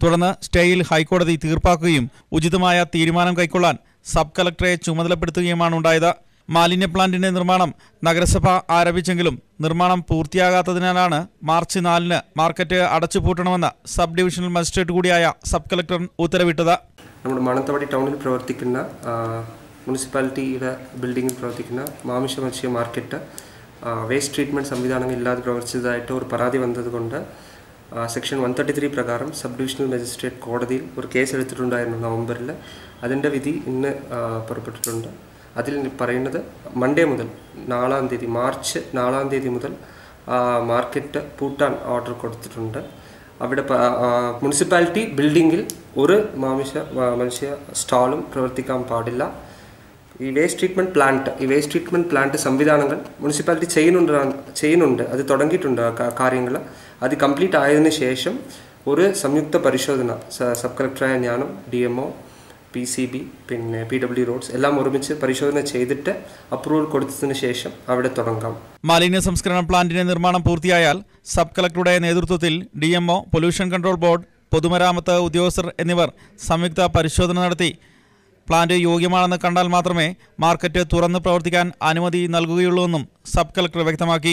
S18: തുടർന്ന് സ്റ്റേയിൽ ഹൈക്കോടതി തീർപ്പാക്കുകയും ഉചിതമായ തീരുമാനം കൈക്കൊള്ളാൻ സബ് കളക്ടറെ ചുമതലപ്പെടുത്തുകയുമാണ് ഉണ്ടായത്. മാലിന്യ പ്ലാന്റിന്റെ നിർമ്മാണം നഗരസഭ ആരംഭിച്ചെങ്കിലും നിർമ്മാണം പൂർത്തിയാകാത്തതിനാലാണ് മാർച്ച് 4-ന് മാർക്കറ്റ് അടച്ചുപൂട്ടണമെന്ന് സബ് ഡിവിഷണൽ മജിസ്ട്രേറ്റ് കൂടിയായ സബ് കളക്ടർ ഉത്തരവിട്ടത്.
S14: നമ്മുടെ മാനന്തവാടി ടൗണിൽ പ്രവർത്തിക്കുന്ന മുനിസിപ്പാലിറ്റിയുടെ ബിൽഡിങ്ങിൽ പ്രവർത്തിക്കുന്ന മാംസ മത്സ്യ മാർക്കറ്റ് വേസ്റ്റ് ട്രീറ്റ്മെൻറ്റ് സംവിധാനങ്ങൾ ഇല്ലാതെ പ്രവർത്തിച്ചതായിട്ട് ഒരു പരാതി വന്നതുകൊണ്ട് സെക്ഷൻ 133 പ്രകാരം സബ് ഡിവിഷണൽ മജിസ്ട്രേറ്റ് കോടതിയിൽ ഒരു കേസ് എടുത്തിട്ടുണ്ടായിരുന്നു നവംബറിൽ. അതിൻ്റെ വിധി ഇന്ന് പുറപ്പെട്ടിട്ടുണ്ട്. അതിൽ പറയുന്നത് മൺഡേ മുതൽ 4-ാം തീയതി മാർച്ച് 4-ാം തീയതി മുതൽ മാർക്കറ്റ് പൂട്ടാൻ ഓർഡർ കൊടുത്തിട്ടുണ്ട്. അവിടെ മുനിസിപ്പാലിറ്റി ബിൽഡിങ്ങിൽ ഒരു മത്സ്യ സ്റ്റാളും പ്രവർത്തിക്കാൻ പാടില്ല. ഈ വേസ്റ്റ് ട്രീറ്റ്മെൻറ്റ് പ്ലാന്റ് സംവിധാനങ്ങൾ മുനിസിപ്പാലിറ്റി ചെയ്യുന്നുണ്ട്. അത് തുടങ്ങിയിട്ടുണ്ട് കാര്യങ്ങൾ. അത് കംപ്ലീറ്റ് ആയതിനു ശേഷം ഒരു സംയുക്ത പരിശോധന സബ് കളക്ടറായ ഞാനും DMO PCB പിന്നെ PW റോഡ്സ് എല്ലാം ഒരുമിച്ച് പരിശോധന ചെയ്തിട്ട് അപ്രൂവൽ കൊടുത്തതിന് ശേഷം അവിടെ തുടങ്ങാം.
S18: മാലിന്യ സംസ്കരണ പ്ലാന്റിന്റെ നിർമ്മാണം പൂർത്തിയായാൽ സബ് കളക്ടറുടെ നേതൃത്വത്തിൽ DMO, പൊല്യൂഷൻ കൺട്രോൾ ബോർഡ്, പൊതുമരാമത്ത് ഉദ്യോഗസ്ഥർ എന്നിവർ സംയുക്ത പരിശോധന നടത്തി പ്ലാന്റ് യോഗ്യമാണെന്ന് കണ്ടാൽ മാത്രമേ മാർക്കറ്റ് തുറന്ന് പ്രവർത്തിക്കാൻ അനുമതി നൽകുകയുള്ളൂവെന്നും സബ് കളക്ടർ വ്യക്തമാക്കി.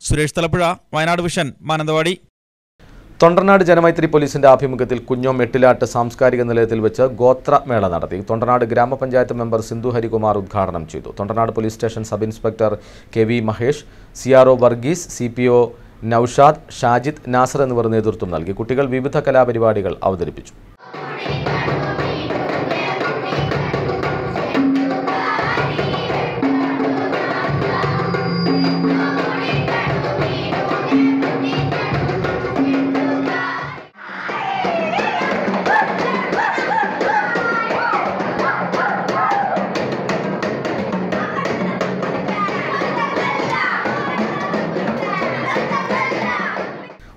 S18: സുരേഷ് തലപ്പുഴ, വയനാട് വിഷൻ, മാനന്തവാടി.
S1: തൊണ്ടർനാട് ജനമൈത്രി പോലീസിന്റെ ആഭിമുഖ്യത്തിൽ കുഞ്ഞോം എട്ടിലാട്ട് സാംസ്കാരിക നിലയത്തിൽ വെച്ച് ഗോത്രമേള നടത്തി. തൊണ്ടർനാട് ഗ്രാമപഞ്ചായത്ത് മെമ്പർ സിന്ധു ഹരികുമാർ ഉദ്ഘാടനം ചെയ്തു. Thondernad police station sub inspector KV Mahesh, CRO Varghese, CPO Noushad, Shajid, Nasar എന്നിവർ നേതൃത്വം നൽകി. കുട്ടികൾ വിവിധ കലാപരിപാടികൾ അവതരിപ്പിച്ചു.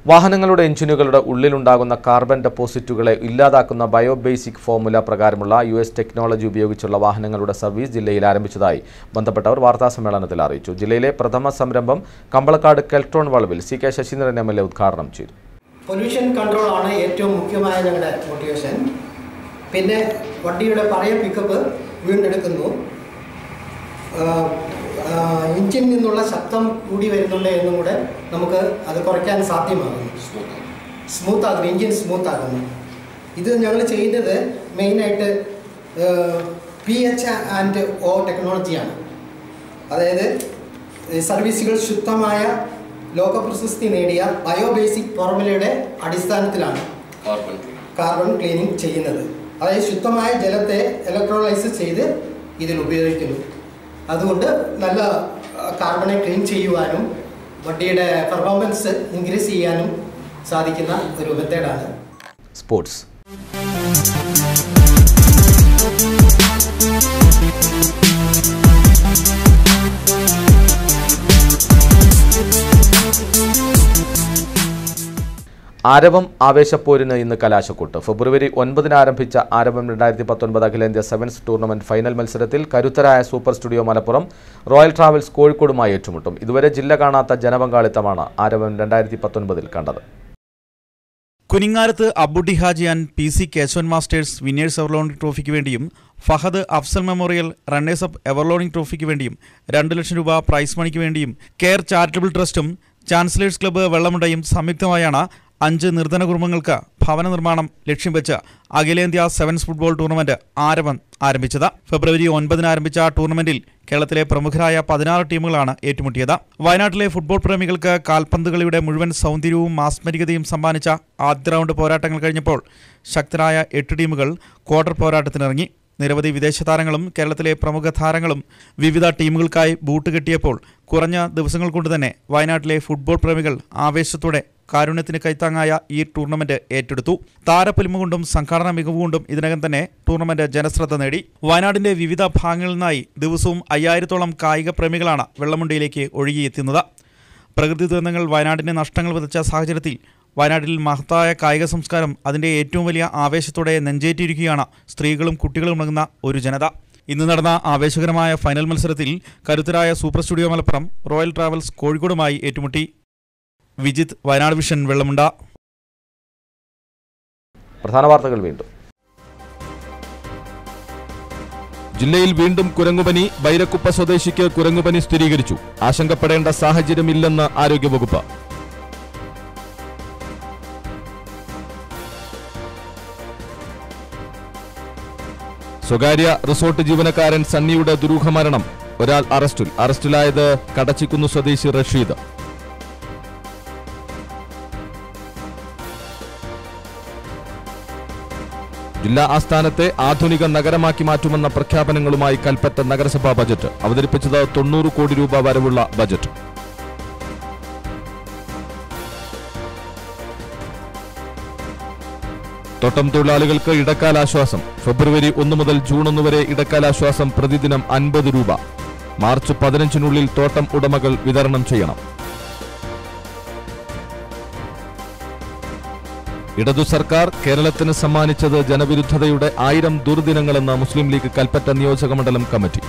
S1: വാഹനങ്ങളുടെ എഞ്ചിനുകളുടെ ഉള്ളിലുണ്ടാകുന്ന കാർബൺ ഡെപ്പോസിറ്റുകളെ ഇല്ലാതാക്കുന്ന ബയോബേസിക് ഫോർമുല പ്രകാരമുള്ള US ടെക്നോളജി ഉപയോഗിച്ചുള്ള വാഹനങ്ങളുടെ സർവീസ് ജില്ലയിൽ ആരംഭിച്ചതായി ബന്ധപ്പെട്ടവർ വാർത്താസമ്മേളനത്തിൽ അറിയിച്ചു. ജില്ലയിലെ പ്രഥമ സംരംഭം കമ്പളക്കാട് കെൽട്രോൺ വളവിൽ CK ശശീന്ദ്രൻ MLA ഉദ്ഘാടനം ചെയ്തു.
S2: പൊല്യൂഷൻ കൺട്രോൾ ആണ് ഏറ്റവും മുഖ്യമായ ഞങ്ങളുടെ മോട്ടിവേഷൻ. പിന്നെ വണ്ടിയുടെ പഴയ പിക്കപ്പ് വീണ്ടെടുക്കുന്നു. എഞ്ചിനിൽ നിന്നുള്ള ശബ്ദം കൂടി വരുന്നുണ്ട് എന്നും കൂടെ നമുക്ക് അത് കുറയ്ക്കാൻ സാധ്യമാകുന്നു. എഞ്ചിൻ സ്മൂത്ത് ആകുന്നു. ഇത് ഞങ്ങൾ ചെയ്യുന്നത് മെയിനായിട്ട് PH&O ടെക്നോളജിയാണ്. അതായത് സർവീസുകൾ ശുദ്ധമായ ലോക പ്രശസ്തി നേടിയ ബയോബേസിക് ഫോർമുലയുടെ അടിസ്ഥാനത്തിലാണ് കാർബൺ ക്ലീനിങ് ചെയ്യുന്നത്. അതായത് ശുദ്ധമായ ജലത്തെ ഇലക്ട്രോലൈസ് ചെയ്ത് ഇതിൽ ഉപയോഗിക്കുന്നു. അതുകൊണ്ട് നല്ല കാർബണെ ക്ലീൻ ചെയ്യുവാനും വണ്ടിയുടെ പെർഫോമൻസ് ഇൻക്രീസ് ചെയ്യാനും സാധിക്കുന്ന ഒരു മെത്തേഡാണ്.
S1: സ്പോർട്സ്. ആരവം ആവേശപ്പോരിന് ഇന്ന് കലാശക്കൊട്ട്. ഫെബ്രുവരി 9-ന് ആരംഭിച്ച ആരവം 2019 അഖിലേന്ത്യാ സെവൻസ് ടൂർണമെന്റ് ഫൈനൽ മത്സരത്തിൽ കരുത്തരായ super studio Malappuram royal travels കോഴിക്കോടുമായി ഏറ്റുമുട്ടും. ഇതുവരെ ജില്ല കാണാത്ത ജനപങ്കാളിത്തമാണ് ആരവം 2019 കണ്ടത്.
S18: Kuningarath Abudi Haji and PC Kesavan masters winners ever rolling ട്രോഫിക്ക് വേണ്ടിയും Fahad Afsal memorial runners up ever rolling ട്രോഫിക്ക് വേണ്ടിയും 2 ലക്ഷം രൂപ പ്രൈസ് മണിക്ക് വേണ്ടിയും കെയർ ചാരിറ്റബിൾ ട്രസ്റ്റും ചാൻസലേഴ്സ് ക്ലബ്ബ് വെള്ളമുണ്ടയും സംയുക്തമായാണ് 5 നിർധന കുടുംബങ്ങൾക്ക് ഭവന നിർമ്മാണം ലക്ഷ്യം വെച്ച് അഖിലേന്ത്യാ സെവൻസ് ഫുട്ബോൾ ടൂർണമെന്റ് ആരവം ആരംഭിച്ചത്. ഫെബ്രുവരി 9 ആരംഭിച്ച ടൂർണമെന്റിൽ കേരളത്തിലെ പ്രമുഖരായ 16 ടീമുകളാണ് ഏറ്റുമുട്ടിയത്. വയനാട്ടിലെ ഫുട്ബോൾ പ്രേമികൾക്ക് കാൽപന്ത് കളിയുടെ മുഴുവൻ സൗന്ദര്യവും മാസ്മരികതയും സമ്മാനിച്ച ആദ്യ റൗണ്ട് പോരാട്ടങ്ങൾ കഴിഞ്ഞപ്പോൾ ശക്തരായ 8 ടീമുകൾ ക്വാർട്ടർ പോരാട്ടത്തിനിറങ്ങി. നിരവധി വിദേശ താരങ്ങളും കേരളത്തിലെ പ്രമുഖ താരങ്ങളും വിവിധ ടീമുകൾക്കായി ബൂട്ട് കെട്ടിയപ്പോൾ കുറഞ്ഞ ദിവസങ്ങൾ കൊണ്ട് തന്നെ വയനാട്ടിലെ ഫുട്ബോൾ പ്രേമികൾ ആവേശത്തോടെ കാരുണ്യത്തിന് കൈത്താങ്ങായ ഈ ടൂർണമെന്റ് ഏറ്റെടുത്തു. താരപ്പൊലിമ കൊണ്ടും സംഘാടന മികവുകൊണ്ടും ഇതിനകം തന്നെ ടൂർണമെന്റ് ജനശ്രദ്ധ നേടി. വയനാടിന്റെ വിവിധ ഭാഗങ്ങളിൽ നിന്നായി ദിവസവും 5000-ഓളം കായിക പ്രേമികളാണ് വെള്ളമുണ്ടിയിലേക്ക് ഒഴുകിയെത്തുന്നത്. പ്രകൃതി ദുരന്തങ്ങൾ വയനാടിന് നഷ്ടങ്ങൾ വിതച്ച സാഹചര്യത്തിൽ വയനാട്ടിൽ മഹത്തായ കായിക സംസ്കാരം അതിൻ്റെ ഏറ്റവും വലിയ ആവേശത്തോടെ നെഞ്ചേറ്റിയിരിക്കുകയാണ് സ്ത്രീകളും കുട്ടികളും അടങ്ങുന്ന ഒരു ജനത. ഇന്ന് നടന്ന ആവേശകരമായ ഫൈനൽ മത്സരത്തിൽ കരുത്തരായ super studio Malappuram royal travels കോഴിക്കോടുമായി ഏറ്റുമുട്ടി. വിജിത്ത്, വയനാട് വിഷൻ, വെള്ളമുണ്ട.
S1: പ്രധാന വാർത്തകൾ വീണ്ടും. ജില്ലയിൽ വീണ്ടും കുരങ്ങുപനി. ബൈരക്കുപ്പ സ്വദേശിക്ക് കുരങ്ങുപനി സ്ഥിരീകരിച്ചു. ആശങ്കപ്പെടേണ്ട സാഹചര്യമില്ലെന്ന് ആരോഗ്യവകുപ്പ്. സ്വകാര്യ റിസോർട്ട് ജീവനക്കാരൻ സണ്ണിയുടെ ദുരൂഹമരണം. ഒരാൾ അറസ്റ്റിലായത് കടച്ചിക്കുന്ന് സ്വദേശി റഷീദ്. ജില്ലാ ആസ്ഥാനത്തെ ആധുനിക നഗരമാക്കി മാറ്റുമെന്ന പ്രഖ്യാപനങ്ങളുമായി കൽപ്പറ്റ നഗരസഭാ ബജറ്റ് അവതരിപ്പിച്ചത് 90 കോടി രൂപ വരവുള്ള ബജറ്റ്. തോട്ടം തൊഴിലാളികൾക്ക് ഇടക്കാലാശ്വാസം. ഫെബ്രുവരി 1 മുതൽ ജൂൺ 1 വരെ ഇടക്കാലാശ്വാസം പ്രതിദിനം 50 രൂപ. മാർച്ച് 15-നുള്ളിൽ തോട്ടം ഉടമകൾ വിതരണം ചെയ്യണം. ഇടതു സർക്കാർ കേരളത്തിന് സമ്മാനിച്ചത് ജനവിരുദ്ധതയുടെ 1000 ദുർദിനങ്ങളെന്ന് മുസ്ലിം ലീഗ് കൽപ്പറ്റ നിയോജകമണ്ഡലം കമ്മിറ്റി.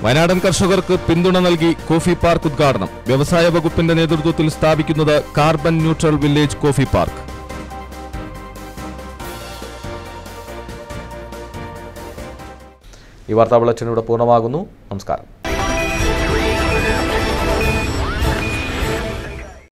S1: വയനാടൻ കർഷകർക്ക് പിന്തുണ നൽകി കോഫി പാർക്ക് ഉദ്ഘാടനം. വ്യവസായ വകുപ്പിന്റെ നേതൃത്വത്തിൽ സ്ഥാപിക്കുന്നത് carbon neutral village coffee park. ഈ വാർത്താ ബുള്ളറ്റിൻ ഇവിടെ പൂർണ്ണമാകുന്നു. നമസ്കാരം.